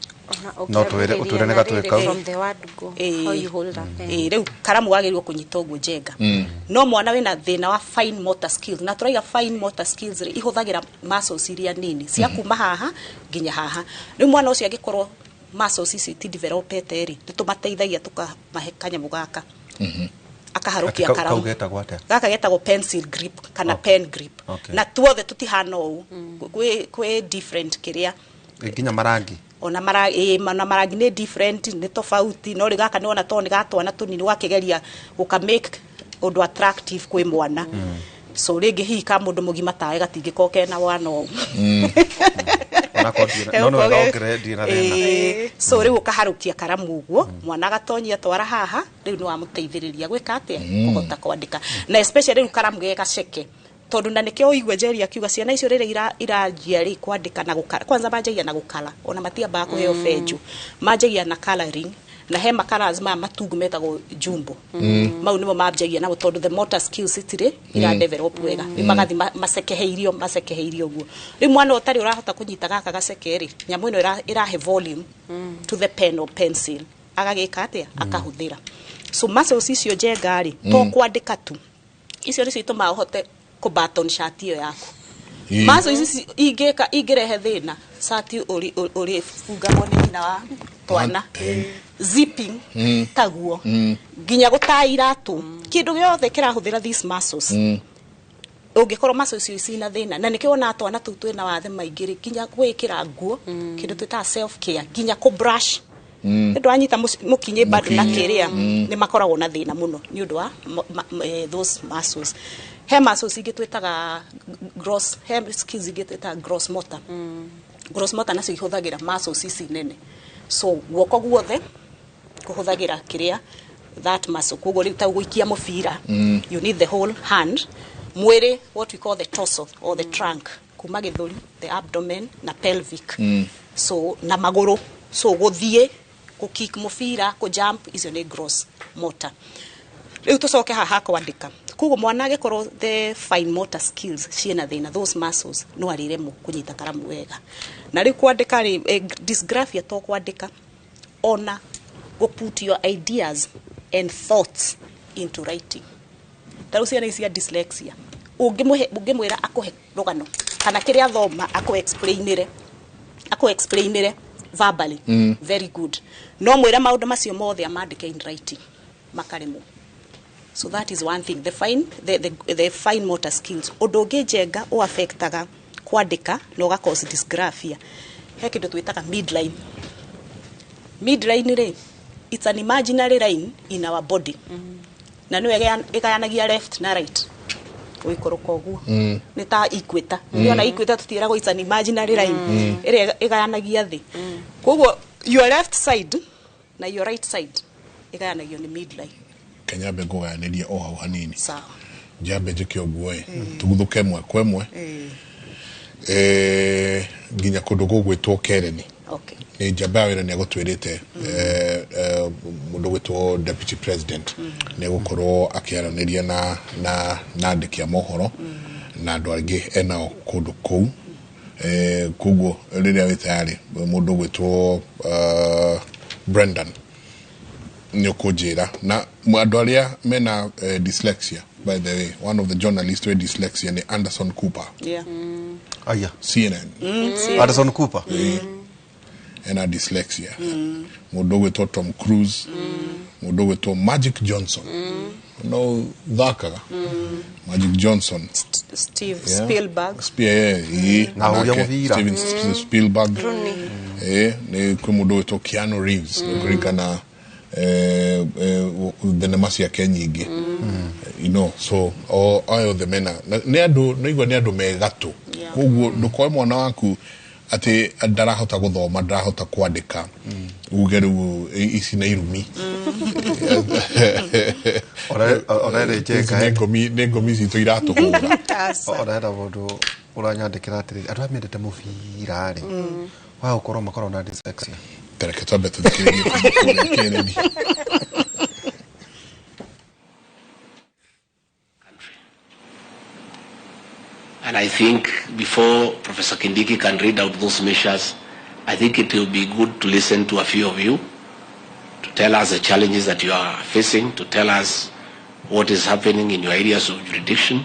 no twere nega tweka from the word go how you hold a pen riu karamu wagirirwo kunyita uguo njenga no mwana wina thina wa fine motor skills na turaiga fine motor skills ri ihuthagira muscles iria nini cia kuma haha nginya haha riu mwana ucio agikorwo muscles ici ti developete ri tumateithagia tukamahe kanyamu gaka akaharukia karamu gaka getagwo pencil grip kana pen grip na tuothe tutihana uu kwe different kiria nginya marangi ona marangi ni different ni tofauti no rigaka ni ona to ni gatwana tunini wakigeria uka make undu attractive kwe mwana so ringi hika mundu mugima tae gatingikoke na wana o so riu ukaharukia karamu uguo mwana gatonyia twara haha riu ni wamuteithiriria gwika atia kuhota kwandika na especially riu karamu gegaceke tondu na nikio uigwe Jerry akiuga ciana icio rire iranjia ri kwandika na gukala kwanza manjagia na gukala ona matiamba kuheo benju manjagia na coloring na he makara matungu metagwo jumbo mau nimo mabjagia na tondu the motor skills itire ira develop wega magathi masekeheirio guo ri mwana utari urahota kunyita gaka gacekeri nyamu ino ira he volume to the pen or pencil agagika atia akahuthira So muscles icio njenga ri to kwandika tu icio nicio ituma uhote ku button shirt iyo yaku muscles ici ingirehe thina shirt uri fungagwo ni nyina wa twana zipping taguo ginya gutaira tu kindu giothe kirahuthira these muscles ungikorwo muscles icio cina thina na nikio na twana tu twina wathe maingiri ginya gwikira nguo kindu twita self care ginya ku brush ndu anyita mukinye bado na kiria ni makoragwo na thina muno ni undu wa those muscles he muscles ingi twitaga gross he skills ingi twitaga gross motor gross motor nacio ihuthagira muscles ici nene so guoko guothe kuhuthagira kiria that muscle koguo riu ta guikia mubira you need the whole hand mwiri what we call the torso or the trunk kuma githuri the abdomen na pelvic so na maguru so guthie ku kick mubira ku jump icio ni gross motor riu tucoke haha kwandika koguo mwana agikorwo the fine motor skills ciena thina those muscles no ariremo kunyita karamu wega na riu kwandika ri dysgraphia to kwandika ona go put your ideas and thoughts into writing taru ciana cia dyslexia ungimwira akuhe rugano kana kiria thoma aku explainire verbally very good no mwira maundu macio mothe amandike in writing makaremo so that is one thing the fine motor skills odonge jenga o affectaga kwandika no ga cause dysgraphia he kindu twitaga midline re it's an imaginary line in our body na no igayanagia left na right uikoroka guo ni ta equator niona equator tutirago it's an imaginary line ire igayanagia thi koguo your left side na your right side igayanagio ni midline Kenya be guyaniria o hau hanini sawa jambe jikio guoe tuguthuke mwe kwemwe ginya kundu gugwitwo kereni okay ni jamba wira ni agutwirite mundu gwitwo deputy president ni gukorwo akiaraniria na andiki a mohoro na andu angi ena kundu kou kuguo riria witari mundu gwitwo Brendan nyokojera na andu aria mena dyslexia by the way one of the journalists with dyslexia ni Anderson Cooper aya CNN Anderson Cooper ena dyslexia mundu gwitwo Tom Cruise mundu gwitwo Magic Johnson no dhakaga Magic Johnson Steve Spielberg Steven Spielberg ni mundu gwitwo Keanu Reeves kurikana the namasia kenyingi you know so all the mena ne andu no igwa ne andu megato koguo ndukoe mwana waku ati ndarahota guthoma ndarahota kwandika ugeru ici na irumi ora rejeka ne ngomi citu iratuhura ora nda mundu uranyandikira atiri andu amendete mubira ri wa ukorwo makorwo na dyslexia tereke twabe tuthikirie Kennedy And I think before Professor Kindiki can read out those measures, I think it will be good to listen to a few of you, to tell us the challenges that you are facing, to tell us what is happening in your areas of jurisdiction,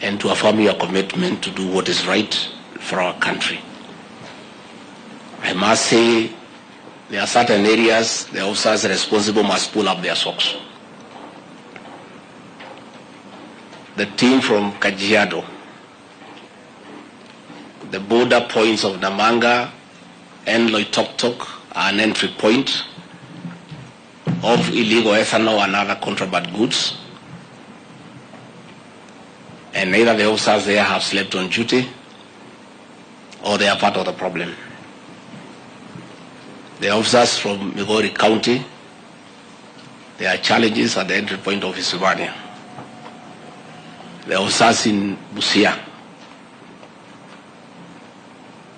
and to affirm your commitment to do what is right for our country. I must say there are certain areas the officers responsible must pull up their socks. The team from Kajiado, the border points of Namanga and Loitoktok are an entry point of illegal ethanol and other contraband goods. And neither the officers there have slept on duty or they are part of the problem. The officers from Migori County, there are challenges at the entry point of Isibania. The officers in Busia,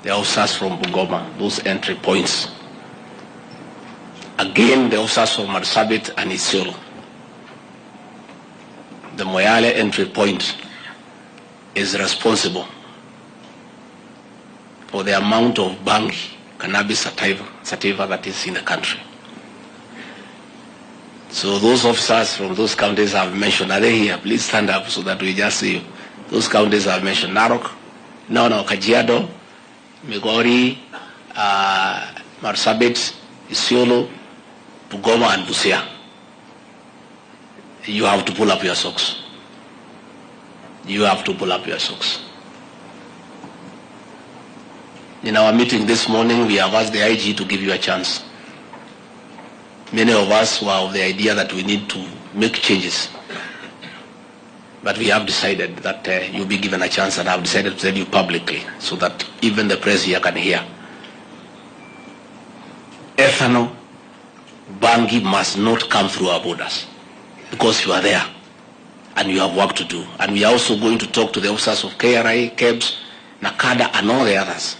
the officers from Bungoma, those entry points. Again, the officers from Marsabit and Isiolo. The Moyale entry point is responsible for the amount of bangi, cannabis sativa that is in the country. So those officers from those counties I've mentioned, are they here? Please stand up so that we just see you. Those counties I've mentioned: Narok, Kajiado, Migori, Marsabit, Isiolo, Bungoma, and Busia. You have to pull up your socks. You have to pull up your socks. In our meeting this morning, we have asked the IG to give you a chance. Many of us were of the idea that we need to make changes. But we have decided that you'll be given a chance, and I've decided to tell you publicly so that even the press here can hear. Ethanol, Bangi must not come through our borders because you are there and you have work to do. And we are also going to talk to the officers of KRI, KEBS, Nakada, and all the others.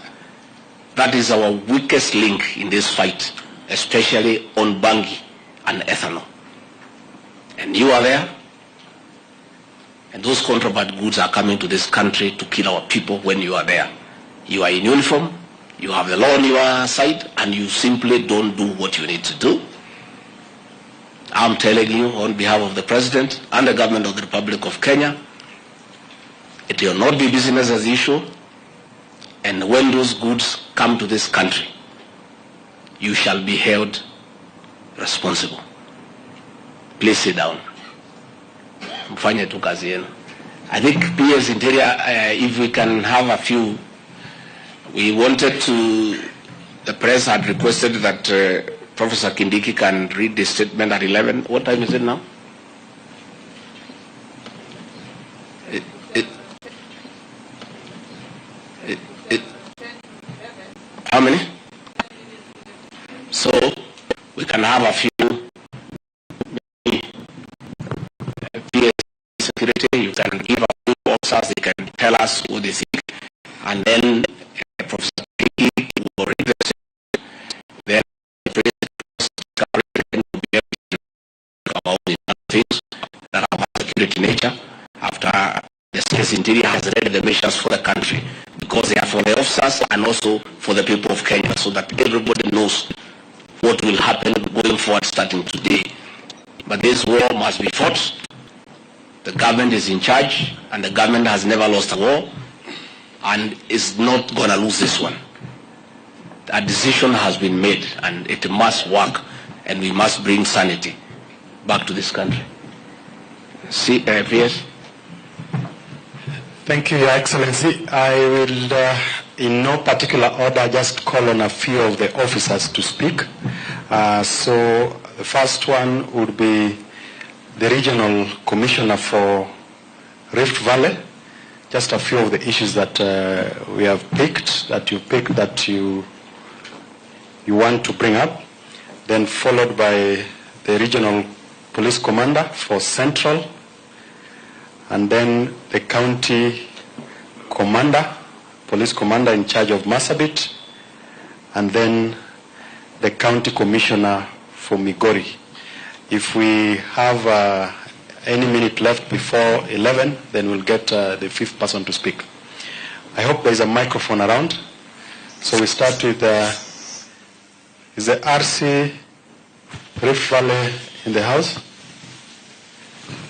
That is our weakest link in this fight, especially on Bangi and ethanol. And you are there, and those contraband goods are coming to this country to kill our people when you are there. You are in uniform, you have the law on your side, and you simply don't do what you need to do. I'm telling you on behalf of the President and the government of the Republic of Kenya, it will not be business as usual, and when those goods come to this country, you shall be held responsible. Please sit down. I think PS Interior, if we can have a few, we wanted to, the press had requested that Professor Kindiki can read the statement at 11. What time is it now? How many? So we can have a few PS security. You can give a few officers. They can tell us what they think, and then Professor Kindiki will read the statement. Then the President will be able to talk about the things that have a security nature after the Space Interior has read the measures for the country, because they are for the officers and also for the people of Kenya, so that everybody knows what will happen going forward starting today. But this war must be fought. The government is in charge, and the government has never lost a war and is not going to lose this one. A decision has been made, and it must work, and we must bring sanity back to this country. See, PS? Thank you, Your Excellency. I will, in no particular order, just call on a few of the officers to speak. So the first one would be the Regional Commissioner for Rift Valley. Just a few of the issues that we have picked, that you want to bring up. Then followed by the Regional Police Commander for Central, and then the County Commander, Police Commander in charge of Marsabit, and then the County Commissioner for Migori. If we have any minute left before 11, then we'll get the fifth person to speak. I hope there is a microphone around. So we start with, is the RC Rift Valley in the house?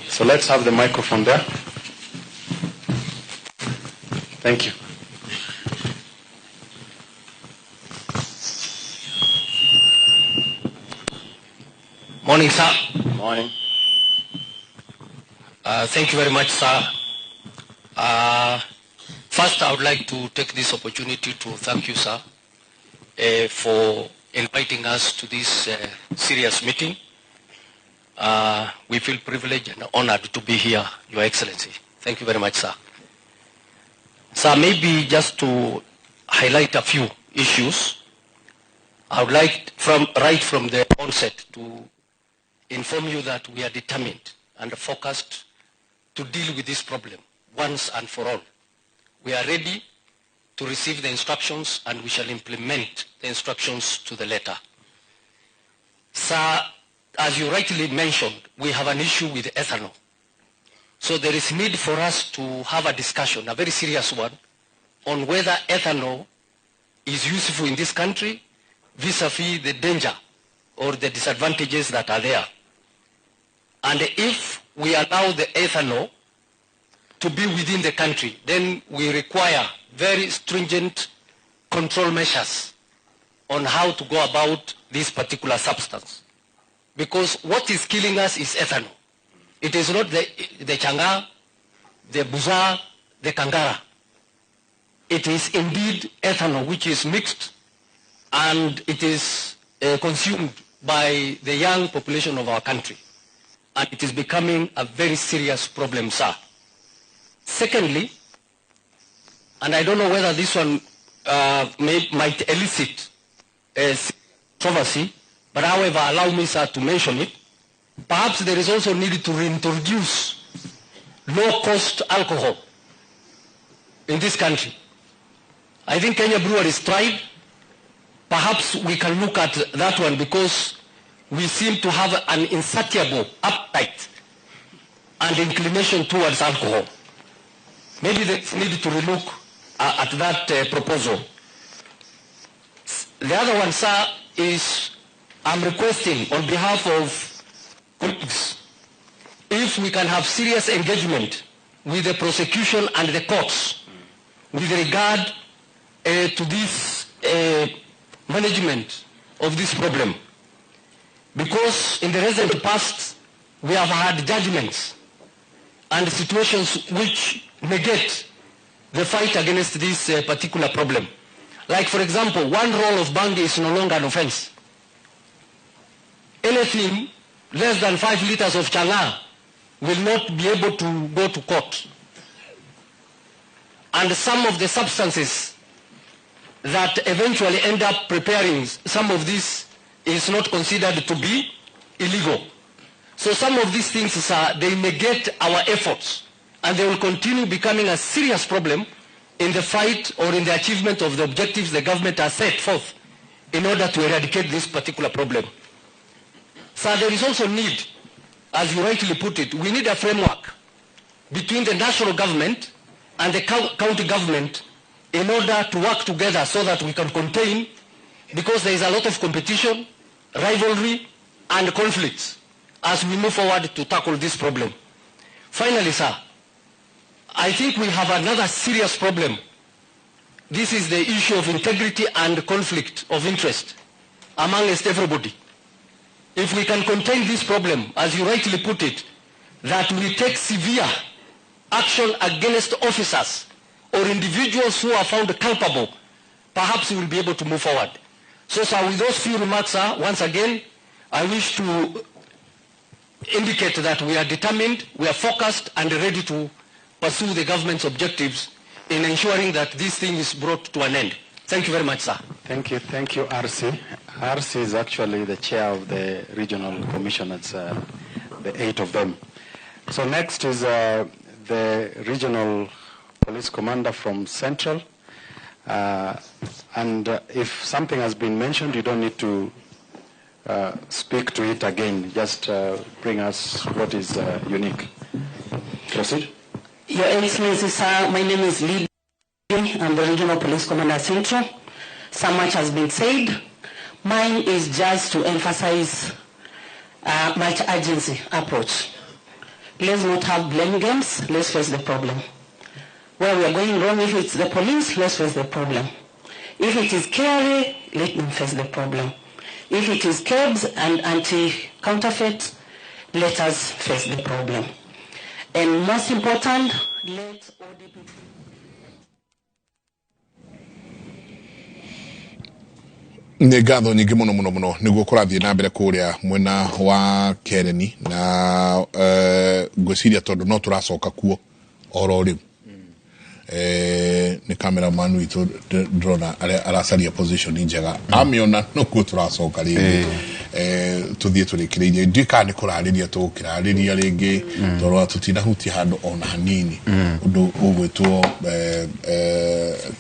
So let's have the microphone there. Thank you. Morning, sir. Morning. Thank you very much, sir. First, I would like to take this opportunity to thank you, sir, for inviting us to this serious meeting. We feel privileged and honored to be here, Your Excellency. Thank you very much, sir. Sir, maybe just to highlight a few issues, I would like right from the onset to inform you that we are determined and focused to deal with this problem once and for all. We are ready to receive the instructions, and we shall implement the instructions to the letter. Sir, as you rightly mentioned, we have an issue with ethanol. So there is need for us to have a discussion, a very serious one, on whether ethanol is useful in this country vis-a-vis the danger or the disadvantages that are there. And if we allow the ethanol to be within the country, then we require very stringent control measures on how to go about this particular substance. Because what is killing us is ethanol. It is not the changa, the buza, the kangara. It is indeed ethanol which is mixed and it is consumed by the young population of our country. And it is becoming a very serious problem, sir. Secondly, and I don't know whether this one might elicit controversy, but however, allow me, sir, to mention it. Perhaps there is also need to reintroduce low-cost alcohol in this country. I think Kenya Breweries tried. Perhaps we can look at that one because we seem to have an insatiable appetite and inclination towards alcohol. Maybe they need to relook at that proposal. The other one, sir, is I'm requesting on behalf of colleagues, if we can have serious engagement with the prosecution and the courts with regard to this management of this problem. Because in the recent past, we have had judgments and situations which negate the fight against this particular problem. Like, for example, one roll of bang is no longer an offense. Anything less than 5 liters of changa will not be able to go to court. And some of the substances that eventually end up preparing some of this is not considered to be illegal. So some of these things, sir, they negate our efforts and they will continue becoming a serious problem in the fight or in the achievement of the objectives the government has set forth in order to eradicate this particular problem. So there is also need, as you rightly put it, we need a framework between the national government and the county government in order to work together so that we can contain, because there is a lot of competition, rivalry, and conflicts as we move forward to tackle this problem. Finally, sir, I think we have another serious problem. This is the issue of integrity and conflict of interest amongst everybody. If we can contain this problem, as you rightly put it, that we take severe action against officers or individuals who are found culpable, perhaps we will be able to move forward. So, sir, with those few remarks, sir, once again, I wish to indicate that we are determined, we are focused and ready to pursue the government's objectives in ensuring that this thing is brought to an end. Thank you very much, sir. Thank you, RC. RC is actually the chair of the regional commissioners, the 8 of them. So next is the regional police commander from Central. And if something has been mentioned, you don't need to speak to it again. Just bring us what is unique. Proceed. Your Excellency, sir, my name is Lee. I'm the regional police commander Central. So much has been said. Mine is just to emphasize multi-agency approach. Let's not have blame games. Let's face the problem. Where we are going wrong, if it's the police, let's face the problem. If it is KRA, let them face the problem. If it is cabs and anti-counterfeit, let us face the problem. And most important, let ODP. nä ngatho nyingä må no må no må no nä guo kå rathiä na mbere kå rä a mwena wa kereni na ngwä ciria tondå no tå racoka kuo oro rä u nä cameraman witå ndrona aracaria position njega amiona no kuo tå racoka rä ngä tå thiä tå rä kä rä irie ndiä kana nä kå rarä ria tå kä rarä ria rä ngä tondå tå tinahutia handå ona hanini å ndå å gwä two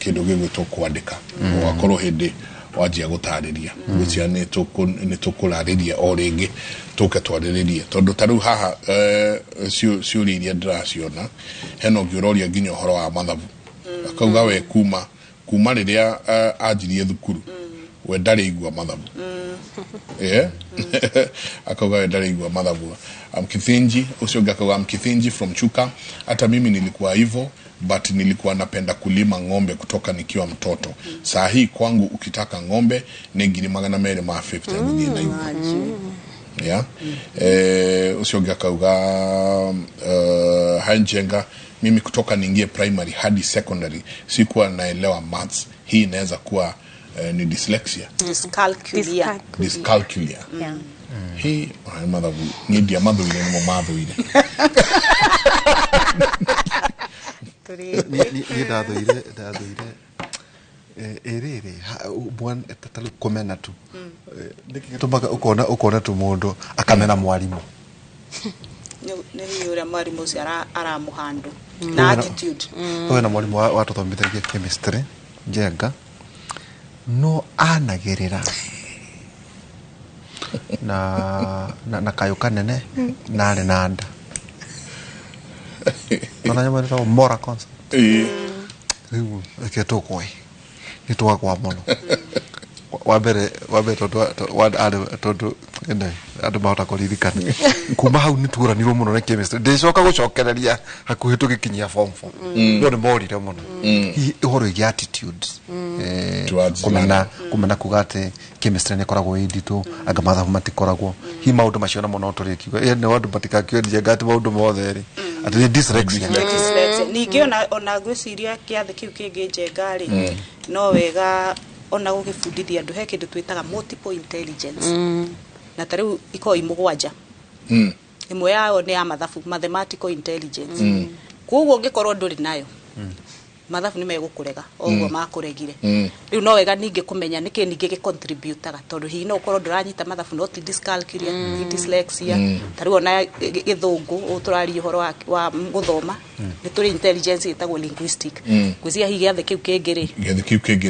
kä ndå gä gwä two kwandä ka wakorwo hä ndä wajia gutariria gucia ni tukurariria o ringi tuke twariririe tondu taru haha ciuri iria ndiraciona heno ngiuroria nginya uhoro wa mathabu akauga we kuma riria anjirie thukuru we ndari igua mathabu Akauga ndaigua mathabu. Kithinji ucio ngakauga Kithinji from Chuka. Hata mimi nilikuwa hivyo, but nilikuwa napenda kulima ng'ombe kutoka nikiwa mtoto. Saa hii kwangu ukitaka ng'ombe ni 250 ngine na hivyo. Ucio ngakauga Hanjenga, mimi kutoka niingie primary hadi secondary sikuwa naelewa maths. Hii inaweza kuwa ni dyslexia. Dyscalculia. Hii mathabu ni dia mathuire ni mathuire. Ni dathuire erere bwan tatalu komena tu tumaga ukona tu mundu akamena mwalimu ni yule mwalimu ucio aramuhandu na attitude. Oyo na mwalimu watuthomithagia chemistry Njenga no anagerera na kayo kanene nane nanda ona nyama ndio mora kwanza keto koi nitwa kwa mono wabere todo ando mahota kuririkana kuma hau nituranirwo muno na chemistry ndicoka gucokereria hakuhi tugikinyia form 4 no ni morire muno ihoro ya attitudes kumena kugate chemistry ne koragwo inditu anga mathabu matikoragwo hi maundu macio na muno turikiwa ne wandu batikakio ngati maundu mothe ri ati dyslexia ningi ona gwiciria kiathi kiu kingi Njengari no wega ona gugibundithia andu he kindu twitaga multiple intelligence na tariu iko imugwanja imwe yao ni ya mathabu, mathematical intelligence kuguo ngikorwo nduri nayo mathabu ni megukurega oguo makuregire riu no wega ningi kumenya niki ningi gicontributaga tondu hi no ukorwo nduranyita mathabu no ti dyscalculia ni dyslexia tariu ona githungu uturari uhoro wa guthoma ni turi intelligence itagwo linguistic gwizia hi giathe kiu kingiri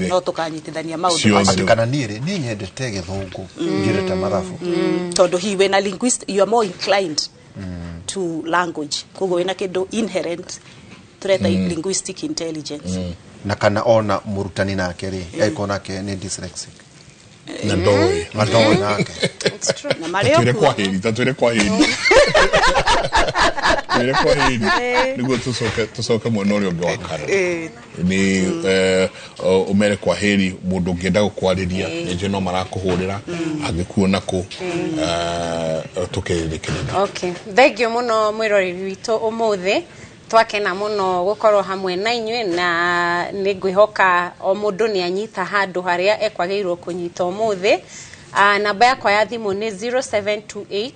no tukanyitithania maundu kana nire ni nyendete githungu ngireta mathabu tondu hi we na linguist you are more inclined to language kuguo wina kindu inherent tureta linguistic intelligence na kana ona murutani nake ri aikona ke ni dyslexic na ndoi nake it's true na mareo twire kwa heri nigo tusoke mwana uri ungi wakara ni umere kwa heri mundu ngenda gukwariria nje no marakuhurira agikuona ku tukerekereria. Okay, thengio muno mwiroreri witu umuthi twakena muno gukorwo hamwe na inywe na ningwihoka o mundu ni anyita handu haria ekwageirwo kunyita umuthi. Namba yakwa ya thimu ni 0728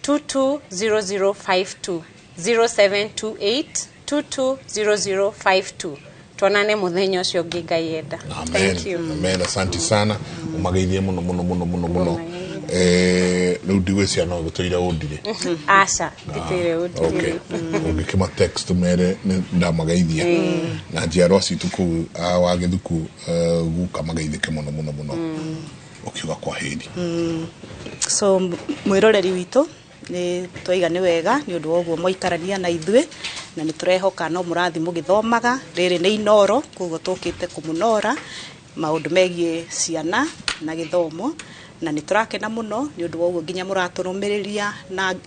220052 0728220052. Tuonane muthenya ucio ngi Ngai enda. Thank you. Amen. Asante sana. Umageithie muno. No diwesia no gutoira udire. Asha, gitire udire. Okay. Ungikima text mere ndamageithia. Na jiaro situku awagithuku guka mageithike muno. Ukiuga kwa heri. So mwiroreri witu ni twiga ni wega ni undu woguo moikarania na ithue na ni turehoka no murathi mugithomaga riri ni inoro kugo tukite kumunora maundu megie ciana na githomo na ni turakena muno ni undu woguo nginya muraturumiriria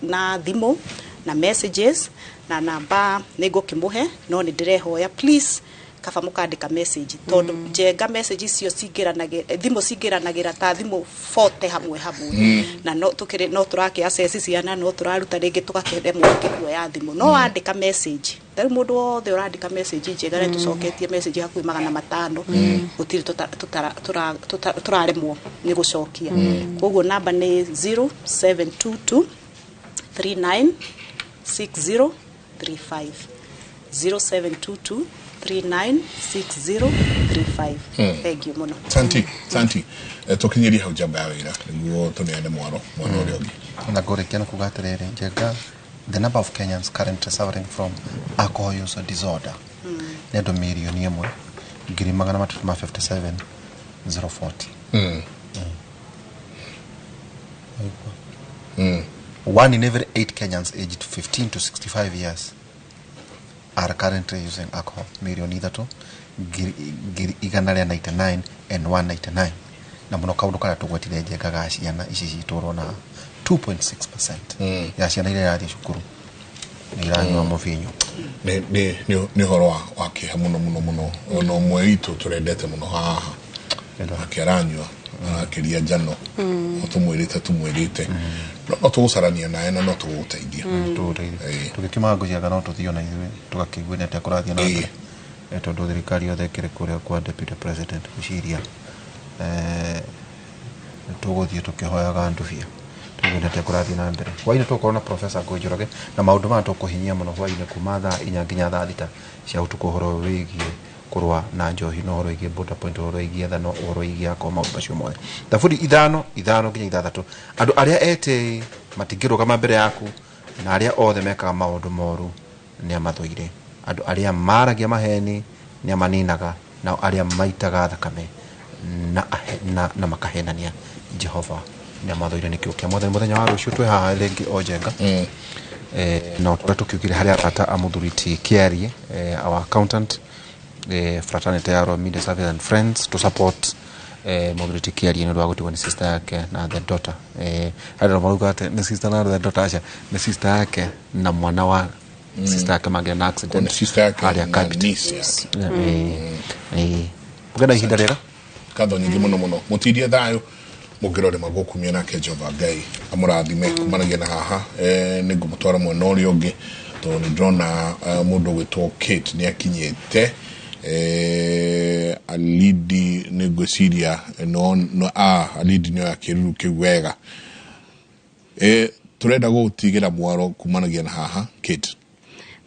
na thimu na messages na namba nigukimuhe no ni ndirehoya please kaba mukandika message tondu Njenga message icio cingiranagira thimu cingiranagira ta thimu 40 hamwe na no tukire no turake access ciana no turaruta ringi tukakende mwakithio ya thimu no andika message tari mundu wothe urandika message Njenga ni tucoketie message hakuhi 500 gutiri turaremwo ni gucokia koguo namba ni 0722 396035 0722 396035. Thank you muno. Santi. Tukinyiri hau jamba ya wira niguo tuneane mwana uri ungi. Na gore kena kugaterere Njenga the number of Kenyans currently suffering from alcohol use disorder. Nedo milioni yemwe 357,040. One in every 8 Kenyans aged 15 to 65 years are currently using alcohol. Milioni ithatu igana ria 99 and 199 na muno kaundu kara tugwetire njengaga ciana ici citũrwo na 2.6% ya ciana iria yathi cukuru ni iranyua muvinyo ni horo wa kiha muno no mwe itu turendete muno haha akiranyua akiria njano tumwirite no tugucarania nae na no tuguteithia tugikima nguciaga no tuthio na ithuĩ tugakĩigua nĩ atĩa kũrathiĩ na mbere tondũ thirikari yothe ĩkĩrĩ kũrĩa kwa deputy president guciria tugũthiĩ tũkĩhoyaga ndubia tũigua nĩ atĩa kũrathiĩ na mbere hwainĩ tũkorwo na professor Ngũnjũrage na maũndũ maya tũkũhinyia mũno hwainĩ kuma thaa 4 nginya thaa 6 cia ũtukũ ũhoro wĩgiĩ kurwa na njohi no horo igie border point horo igie thano horo igie akoma macio mothe tafuri ithano nginya ithathatu andu aria ete matingirugama mbere yaku na aria othe mekaga maundu moru ni amathoire andu aria maragia maheni ni amaninaga na aria maitaga thakame na makahenania Jehova ni amathoire ni kiukia muthenya wa rucio twe haha lengi ojenga no tukiugire haria ata amuthuriti Kiarie our accountant fraternity ya Media Service and Friends to support mobility care ni rwa gutigwa ni sister yake na the daughter hada maruga ate ni sister na the daughter acha ni sister yake na mwana wa sister yake magena na accident sister yake hali ya kabiti bugana ihinda rero katho nyingi muno mutirie thayo mugirore magokumia nake Jehova Ngai amurathime kumanagia na haha ni ngumutwara mwena uri ungi to ni drona mundu gwitwo Kate ni akinyete alidi negociria no alidi no akiru kiwega turenda gutigira mwaro kumanagia na haha Kate.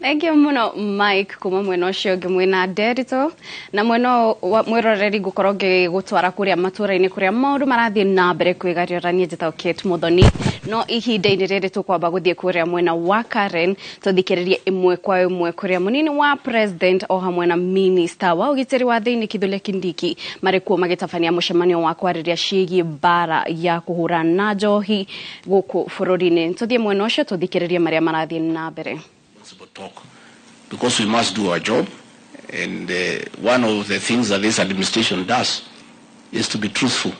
Thank you muno Mike kuma mwena ucio ngi mwena Derito na mwena mwiroreri gukorwo ngigutwara kuria matura-ini kuria maundu marathie na mbere kwigariorania njeta Kate Muthoni no ihinda-ini riri tukwamba guthie kuria mwena wa Karen tuthikiririe imwe kwa imwe kuria munini wa president o hamwe na minister wa ugitiri wa thiini Kithure Kindiki marikuo magitabania mucemanio wa kwariria ciigie bara ya kuhura na njohi guku bururi-ini tuthie mwena ucio tuthikiririe maria marathie na mbere. Talk because we must do our job, and one of the things that this administration does is to be truthful.